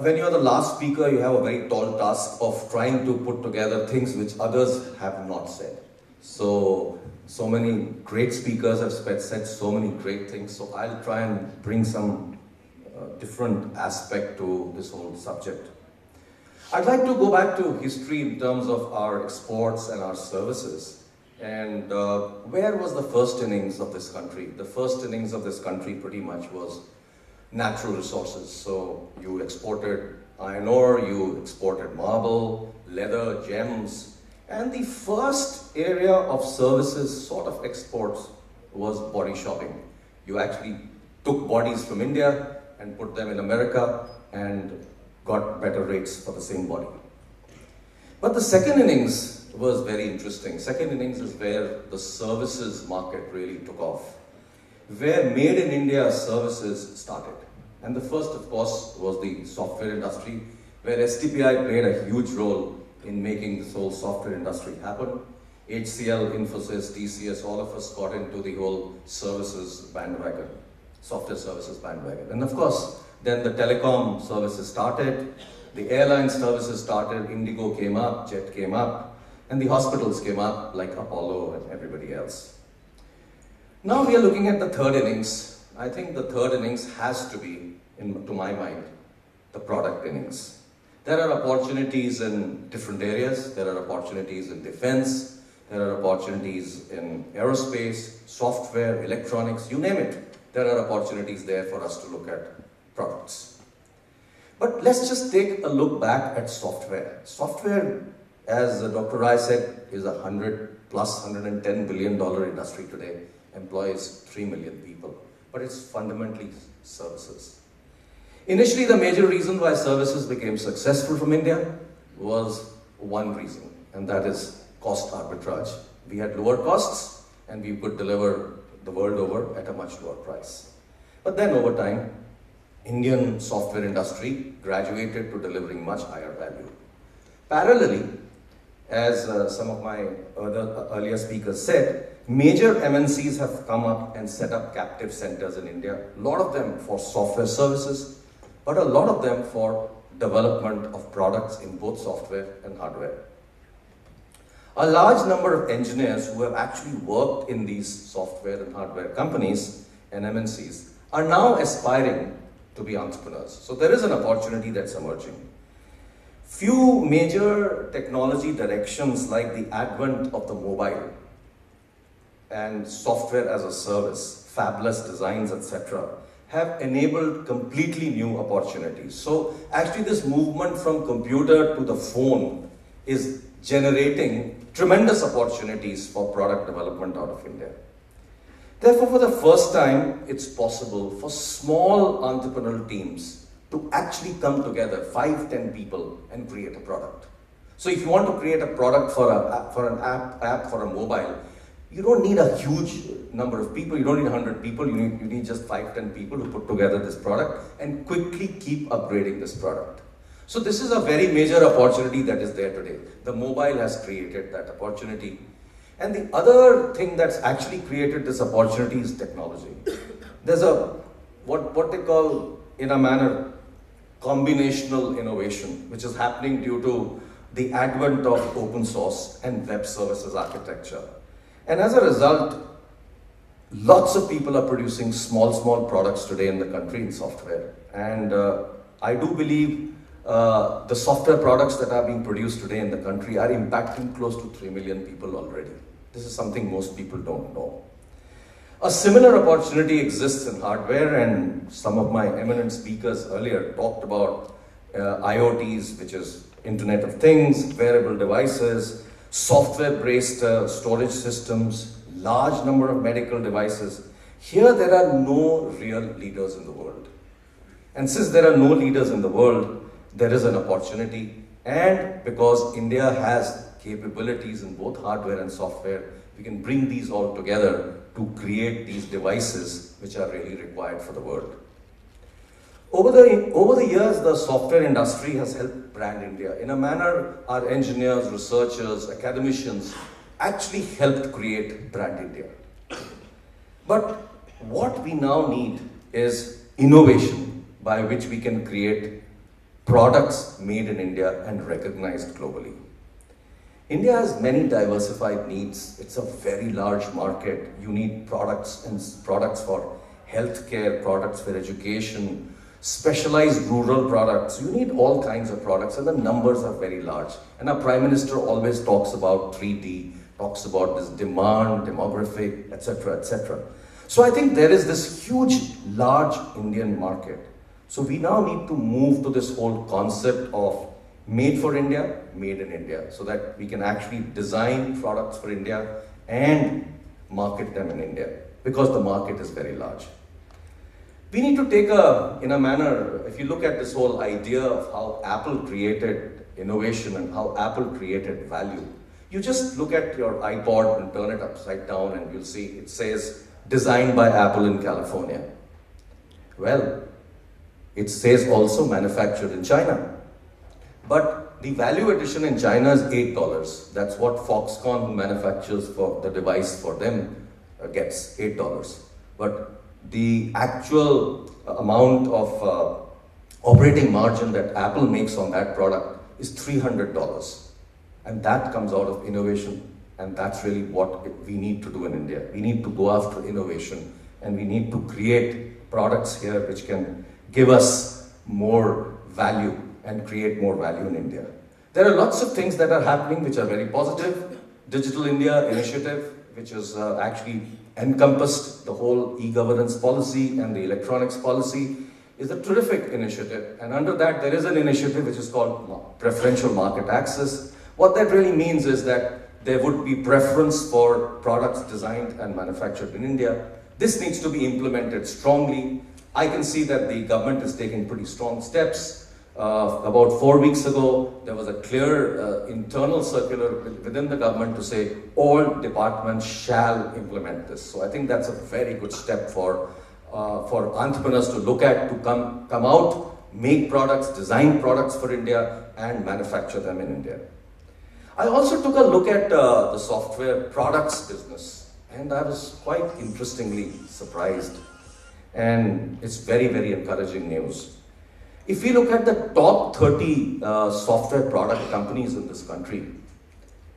When you're the last speaker, you have a very tall task of trying to put together things which others have not said. So many great speakers have said so many great things. So I'll try and bring some different aspect to this whole subject. I'd like to go back to history in terms of our exports and our services. And where was the first innings of this country? The first innings of this country pretty much was natural resources. So you exported iron ore, you exported marble, leather, gems, and the first area of services sort of exports was body shopping. You actually took bodies from India and put them in America and got better rates for the same body. But the second innings was very interesting. Second innings is where the services market really took off, where made in India services started. And the first, of course, was the software industry, where STPI played a huge role in making this whole software industry happen. HCL, Infosys, TCS, all of us got into the whole services bandwagon, software services bandwagon. And of course, then the telecom services started, the airline services started, Indigo came up, Jet came up, and the hospitals came up like Apollo and everybody else. Now we are looking at the third innings. I think the third innings has to be, to my mind, the product innings. There are opportunities in different areas. There are opportunities in defense. There are opportunities in aerospace, software, electronics, you name it. There are opportunities there for us to look at products. But let's just take a look back at software. Software, as Dr. Rai said, is a $110 billion industry today, employs 3 million people. But it's fundamentally services. Initially, the major reason why services became successful from India was one reason, and that is cost arbitrage. We had lower costs, and we could deliver the world over at a much lower price. But then over time, Indian software industry graduated to delivering much higher value. Parallelly, as some of my earlier speakers said, major MNCs have come up and set up captive centers in India, a lot of them for software services, but a lot of them for development of products in both software and hardware. A large number of engineers who have actually worked in these software and hardware companies and MNCs are now aspiring to be entrepreneurs. So there is an opportunity that's emerging. Few major technology directions like the advent of the mobile and software as a service, fabless designs, etc., have enabled completely new opportunities. So actually this movement from computer to the phone is generating tremendous opportunities for product development out of India. Therefore, for the first time, it's possible for small entrepreneurial teams to actually come together, 5-10 people, and create a product. So if you want to create a product for an app for a mobile, you don't need a huge number of people, you don't need 100 people, you need just 5-10 people who put together this product and quickly keep upgrading this product. So this is a very major opportunity that is there today. The mobile has created that opportunity. And the other thing that's actually created this opportunity is technology. There's what they call, in a manner, combinational innovation, which is happening due to the advent of open source and web services architecture. And as a result, lots of people are producing small products today in the country in software. And I do believe the software products that are being produced today in the country are impacting close to 3 million people already. This is something most people don't know. A similar opportunity exists in hardware, and some of my eminent speakers earlier talked about IoTs, which is Internet of Things, wearable devices, software-based storage systems, large number of medical devices. Here there are no real leaders in the world. And since there are no leaders in the world, there is an opportunity, and because India has capabilities in both hardware and software, we can bring these all together to create these devices which are really required for the world. Over the years, the software industry has helped brand India. In a manner, our engineers, researchers, academicians actually helped create brand India. But what we now need is innovation by which we can create products made in India and recognized globally. India has many diversified needs. It's a very large market. You need products for healthcare, products for education, specialized rural products. You need all kinds of products, and the numbers are very large. And our Prime Minister always talks about 3D, talks about this demand, demographic, etc., etc. So I think there is this huge, large Indian market. So we now need to move to this whole concept of made for India, made in India, so that we can actually design products for India and market them in India, because the market is very large. We need to take in a manner, if you look at this whole idea of how Apple created innovation and how Apple created value, you just look at your iPod and turn it upside down and you'll see it says, designed by Apple in California. Well, it says also manufactured in China. But the value addition in China is $8. That's what Foxconn, who manufactures for the device for them, gets, $8. But the actual amount of operating margin that Apple makes on that product is $300. And that comes out of innovation. And that's really what we need to do in India. We need to go after innovation, and we need to create products here which can give us more value and create more value in India. There are lots of things that are happening which are very positive. Digital India initiative, which has actually encompassed the whole e-governance policy and the electronics policy, is a terrific initiative. And under that, there is an initiative which is called preferential market access. What that really means is that there would be preference for products designed and manufactured in India. This needs to be implemented strongly. I can see that the government is taking pretty strong steps. About 4 weeks ago, there was a clear internal circular within the government to say all departments shall implement this. So I think that's a very good step for entrepreneurs to look at, to come out, make products, design products for India, and manufacture them in India. I also took a look at the software products business, and I was quite interestingly surprised. And it's very, very encouraging news. If we look at the top 30 software product companies in this country,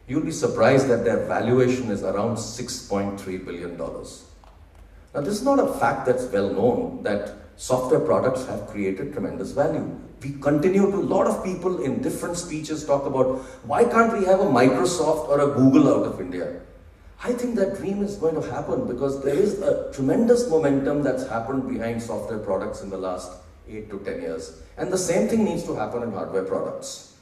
you'll be surprised that their valuation is around $6.3 billion. Now, this is not a fact that's well known, that software products have created tremendous value. We continue to, a lot of people in different speeches talk about, why can't we have a Microsoft or a Google out of India? I think that dream is going to happen because there is a tremendous momentum that's happened behind software products in the last 8 to 10 years. And the same thing needs to happen in hardware products.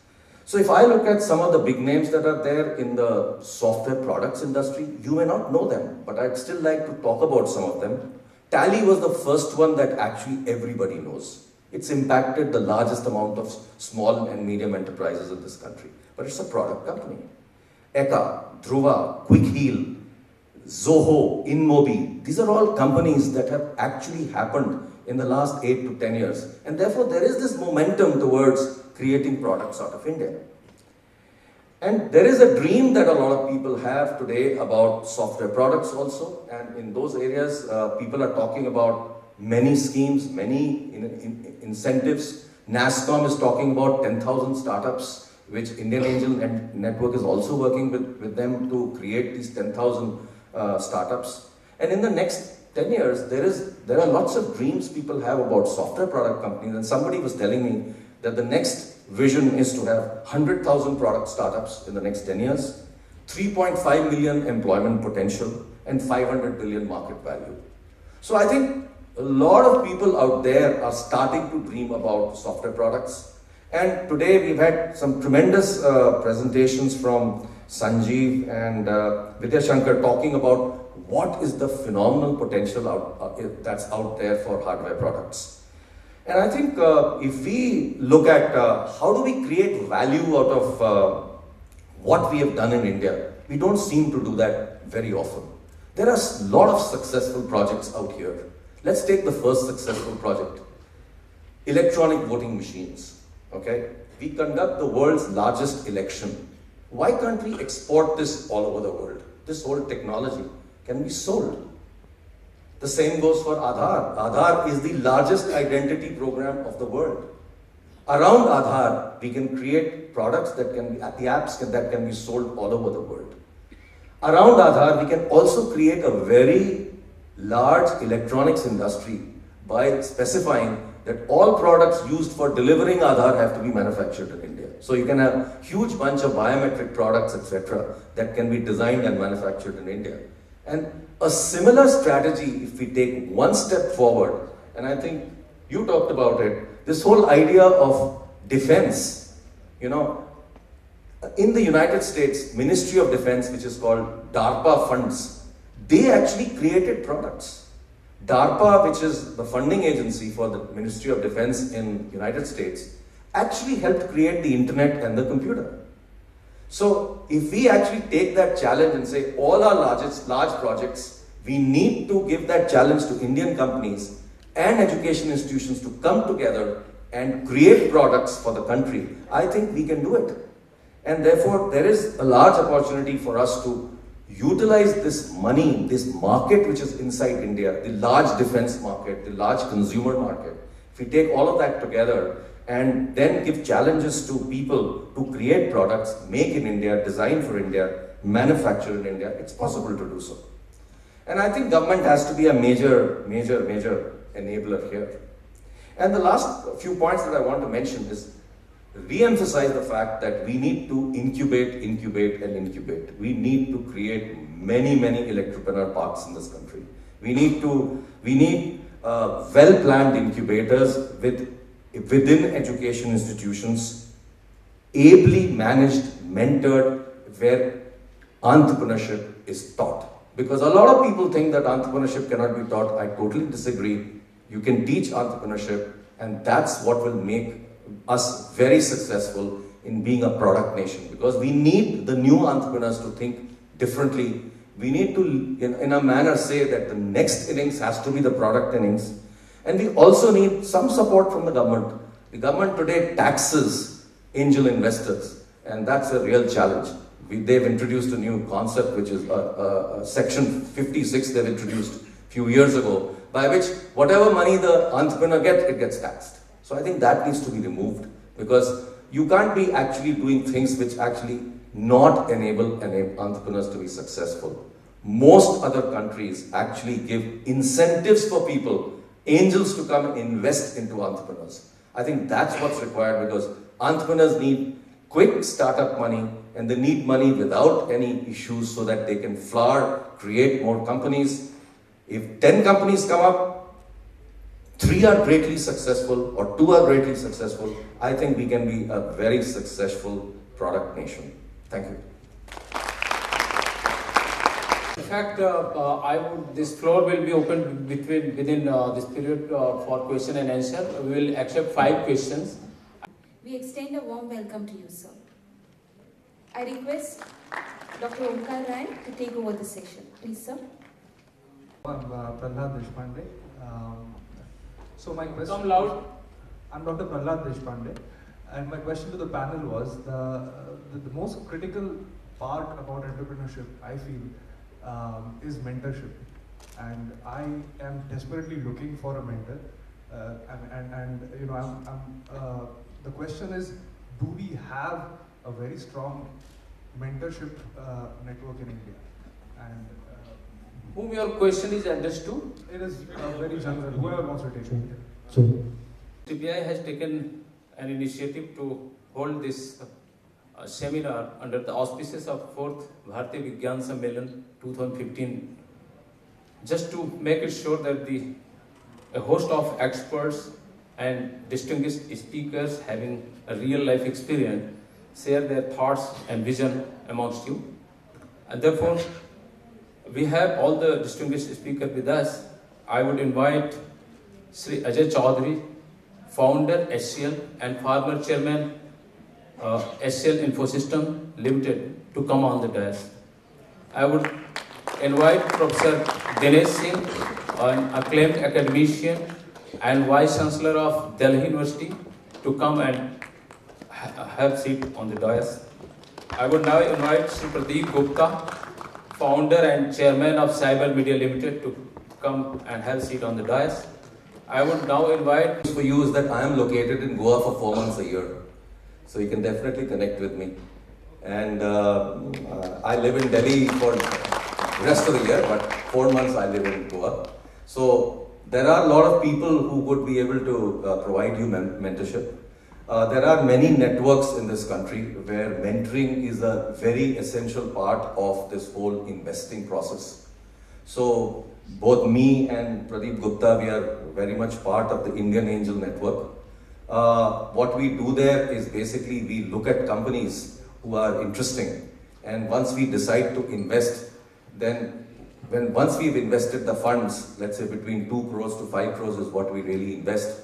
So if I look at some of the big names that are there in the software products industry, you may not know them, but I'd still like to talk about some of them. Tally was the first one that actually everybody knows. It's impacted the largest amount of small and medium enterprises in this country, but it's a product company. Eka, Dhruva, Quick Heal, Zoho, InMobi, these are all companies that have actually happened in the last 8 to 10 years. And therefore, there is this momentum towards creating products out of India. And there is a dream that a lot of people have today about software products also. And in those areas, people are talking about many schemes, many incentives. NASSCOM is talking about 10,000 startups, which Indian Angel Network is also working with them to create these 10,000 startups. And in the next 10 years, there are lots of dreams people have about software product companies. And somebody was telling me that the next vision is to have 100,000 product startups in the next 10 years, 3.5 million employment potential, and 500 billion market value. So I think a lot of people out there are starting to dream about software products. And today we've had some tremendous presentations from Sanjeev and Vidya Shankar talking about what is the phenomenal potential that's out there for hardware products. And I think if we look at how do we create value out of what we have done in India. We don't seem to do that very often. There are a lot of successful projects out here. Let's take the first successful project. Electronic voting machines, okay? We conduct the world's largest election. Why can't we export this all over the world? This whole technology can be sold. The same goes for Aadhaar. Aadhaar is the largest identity program of the world. Around Aadhaar, we can create products that can be, the apps that can be sold all over the world. Around Aadhaar, we can also create a very large electronics industry by specifying that all products used for delivering Aadhaar have to be manufactured in India. So you can have a huge bunch of biometric products, etc., that can be designed and manufactured in India. And a similar strategy, if we take one step forward, and I think you talked about it, this whole idea of defense, you know, in the United States, Ministry of Defense, which is called DARPA funds, they actually created products. DARPA, which is the funding agency for the Ministry of Defense in the United States, actually helped create the internet and the computer. So if we actually take that challenge and say all our large projects, we need to give that challenge to Indian companies and education institutions to come together and create products for the country, I think we can do it. And therefore, there is a large opportunity for us to utilize this money, this market which is inside India, the large defense market, the large consumer market. If we take all of that together and then give challenges to people to create products, make in India, design for India, manufacture in India, it's possible to do so. And I think government has to be a major enabler here. And the last few points that I want to mention is re-emphasize the fact that we need to incubate. We need to create many electropreneur parks in this country. We need well-planned incubators within education institutions, ably managed, mentored, where entrepreneurship is taught. Because a lot of people think that entrepreneurship cannot be taught. I totally disagree. You can teach entrepreneurship, and that's what will make us very successful in being a product nation. Because we need the new entrepreneurs to think differently. We need to, in a manner, say that the next innings has to be the product innings. And we also need some support from the government. The government today taxes angel investors, and that's a real challenge. They've introduced a new concept, which is Section 56 they've introduced a few years ago, by which whatever money the entrepreneur gets, it gets taxed. So I think that needs to be removed, because you can't be actually doing things which actually not enable entrepreneurs to be successful. Most other countries actually give incentives for people, angels, to come and invest into entrepreneurs. I think that's what's required, because entrepreneurs need quick startup money, and they need money without any issues so that they can flower, create more companies. If 10 companies come up, 3 are greatly successful or 2 are greatly successful, I think we can be a very successful product nation. Thank you. In fact, this floor will be open within this period for question and answer. We will accept 5 questions. We extend a warm welcome to you, sir. I request Dr. Omkar Rai to take over the session. Please, sir. I'm Prahlad Deshpande. So my question. Come loud. I'm Dr. Prahlad Deshpande, and my question to the panel was the most critical part about entrepreneurship, I feel, is mentorship, and I am desperately looking for a mentor. And you know, the question is, do we have a very strong mentorship network in India? And Whom your question is understood? it is very general. Whoever wants to take it. CBI has taken an initiative to hold this seminar under the auspices of 4th Bharatiya Vigyan Sammelan 2015, just to make it sure that a host of experts and distinguished speakers having a real life experience share their thoughts and vision amongst you. And therefore, we have all the distinguished speakers with us. I would invite Sri Ajay Chaudhary, founder, HCL, and former chairman, SL Infosystem Limited to come on the dais. I would invite Professor Dinesh Singh, an acclaimed academician and Vice Chancellor of Delhi University, to come and have seat on the dais. I would now invite Sri Pradeep Gupta, founder and chairman of Cyber Media Limited, to come and have seat on the dais. I would now invite For you is that I am located in Goa for 4 months a year, so you can definitely connect with me. And I live in Delhi for the rest of the year, but 4 months I live in Goa. So there are a lot of people who would be able to provide you mentorship. There are many networks in this country where mentoring is a very essential part of this whole investing process. So both me and Pradeep Gupta, we are very much part of the Indian Angel Network. What we do there is basically we look at companies who are interesting, and once we decide to invest, then once we've invested the funds, let's say between 2 crores to 5 crores is what we really invest,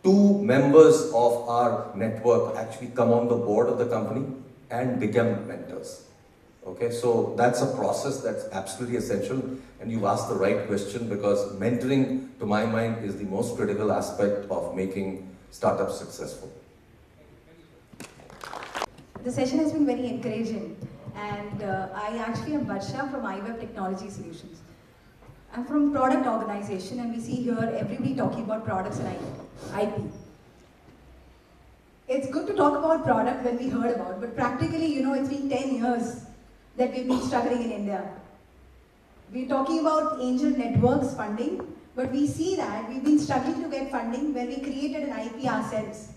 2 members of our network actually come on the board of the company and become mentors. Okay, so that's a process that's absolutely essential, and you've asked the right question, because mentoring, to my mind, is the most critical aspect of making startups successful. The session has been very encouraging, and I actually am Varsha from iWeb Technology Solutions. I'm from product organization, and we see here everybody talking about products and IP. It's good to talk about product when we heard about, but practically, it's been 10 years that we've been struggling in India. We're talking about angel networks funding, but we see that we've been struggling to get funding when we created an IP ourselves.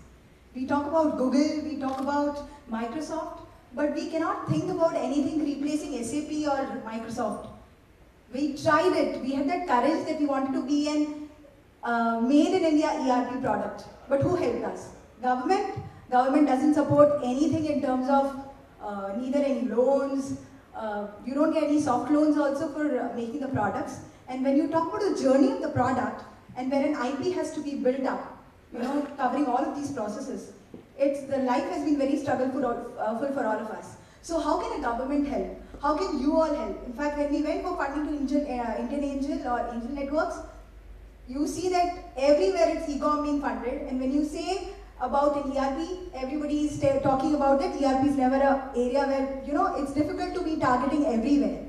We talk about Google, we talk about Microsoft, but we cannot think about anything replacing SAP or Microsoft. We tried it, we had that courage that we wanted to be an made in India ERP product, but who helped us? Government? Government doesn't support anything in terms of neither any loans, you don't get any soft loans also for making the products. And when you talk about the journey of the product and where an IP has to be built up, covering all of these processes, the life has been very struggleful for all of us. So how can a government help? How can you all help? In fact, when we went for funding to Indian Angel or Angel Networks, you see that everywhere it's e-com being funded, and when you say about an ERP, everybody is talking about it. ERP is never an area where, it's difficult to be targeting everywhere.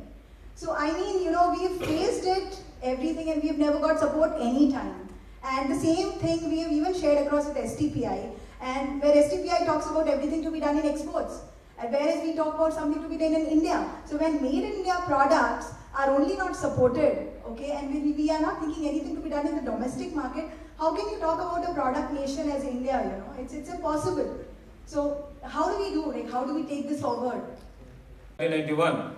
So I mean, we've faced it, everything, and we've never got support any time. And the same thing we have even shared across with STPI, and where STPI talks about everything to be done in exports, and whereas we talk about something to be done in India. So when made in India products are only not supported, okay, and we are not thinking anything to be done in the domestic market, how can you talk about a product nation as India, It's impossible. So how do we do, how do we take this forward? 1991,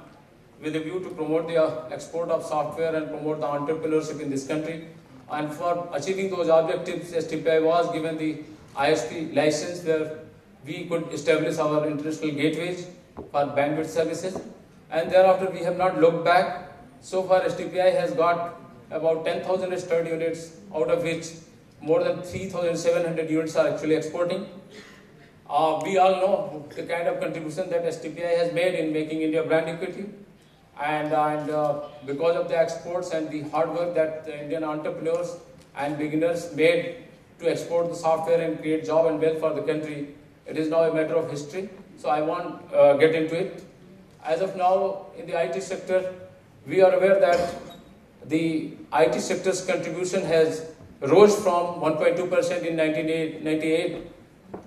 with a view to promote the export of software and promote the entrepreneurship in this country. And for achieving those objectives, STPI was given the ISP license, where we could establish our international gateways for bandwidth services. And thereafter, we have not looked back. So far, STPI has got about 10,000 registered units, out of which more than 3,700 units are actually exporting. We all know the kind of contribution that STPI has made in making India brand equity. And because of the exports and the hard work that the Indian entrepreneurs and beginners made to export the software and create job and wealth for the country, it is now a matter of history. So I won't get into it. As of now, in the IT sector, we are aware that the IT sector's contribution has rose from 1.2% in 1998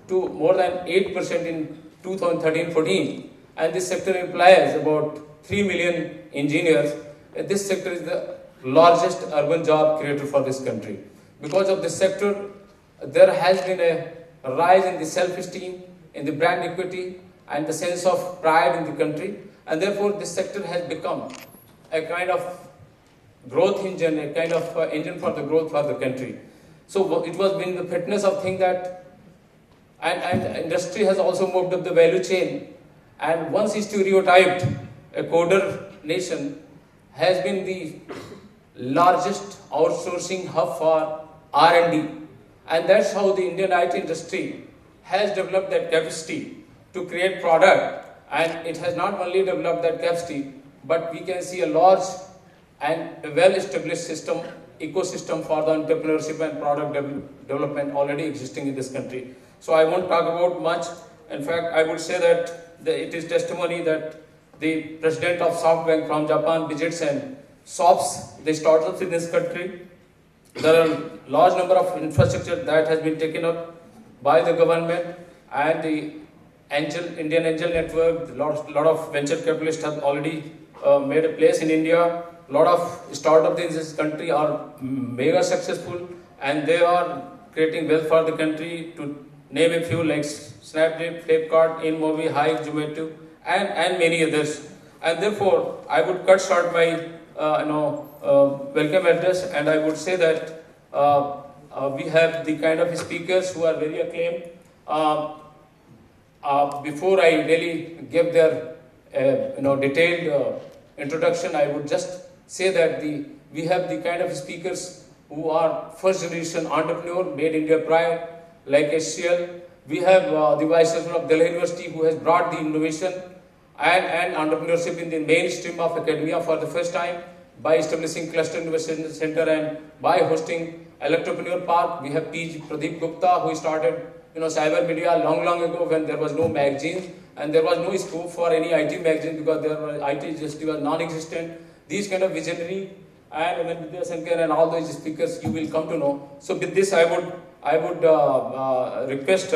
to more than 8% in 2013-14. And this sector employs about 3 million engineers. This sector is the largest urban job creator for this country. Because of this sector, there has been a rise in the self-esteem, in the brand equity, and the sense of pride in the country. And therefore, this sector has become a kind of growth engine, a kind of engine for the growth for the country. So it was been the fitness of thing that, and industry has also moved up the value chain. And once stereotyped, a coder nation has been the largest outsourcing hub for R&D. And that's how the Indian IT industry has developed that capacity to create product, and it has not only developed that capacity, but we can see a large and a well-established system, ecosystem for the entrepreneurship and product development already existing in this country. So I won't talk about much. In fact, I would say that it is testimony that the president of SoftBank from Japan visits and shops the startups in this country. There are large number of infrastructure that has been taken up by the government, and the Indian Angel Network, lot of venture capitalists have already made a place in India. Lot of startups in this country are mega successful, and they are creating wealth for the country. To name a few, like Snapdeal, Flipkart, InMobi, Hive, Zomato, and many others. And therefore, I would cut short my welcome address, and I would say that we have the kind of speakers who are very acclaimed. Before I really give their detailed introduction, I would just say that we have the kind of speakers who are first generation entrepreneur, made India pride, like HCL. We have the Vice Chancellor of Delhi University, who has brought the innovation and entrepreneurship in the mainstream of academia for the first time by establishing Cluster Innovation Center and by hosting Electropreneur Park. We have PG Pradeep Gupta, who started cyber media long ago when there was no magazine and there was no scope for any IT magazine because IT just was non-existent. These kind of visionary and Vidya Shankar and all those speakers you will come to know. So with this, I would request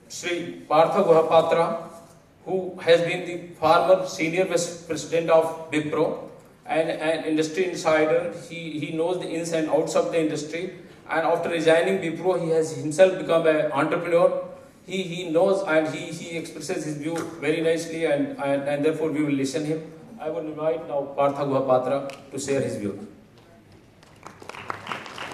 Sri Partha Guhapatra, who has been the former senior vice president of Wipro and an industry insider. He knows the ins and outs of the industry, and after resigning Wipro, he has himself become an entrepreneur. He knows and he expresses his view very nicely, and therefore we will listen him. I would invite now Partha Guhapatra to share his view.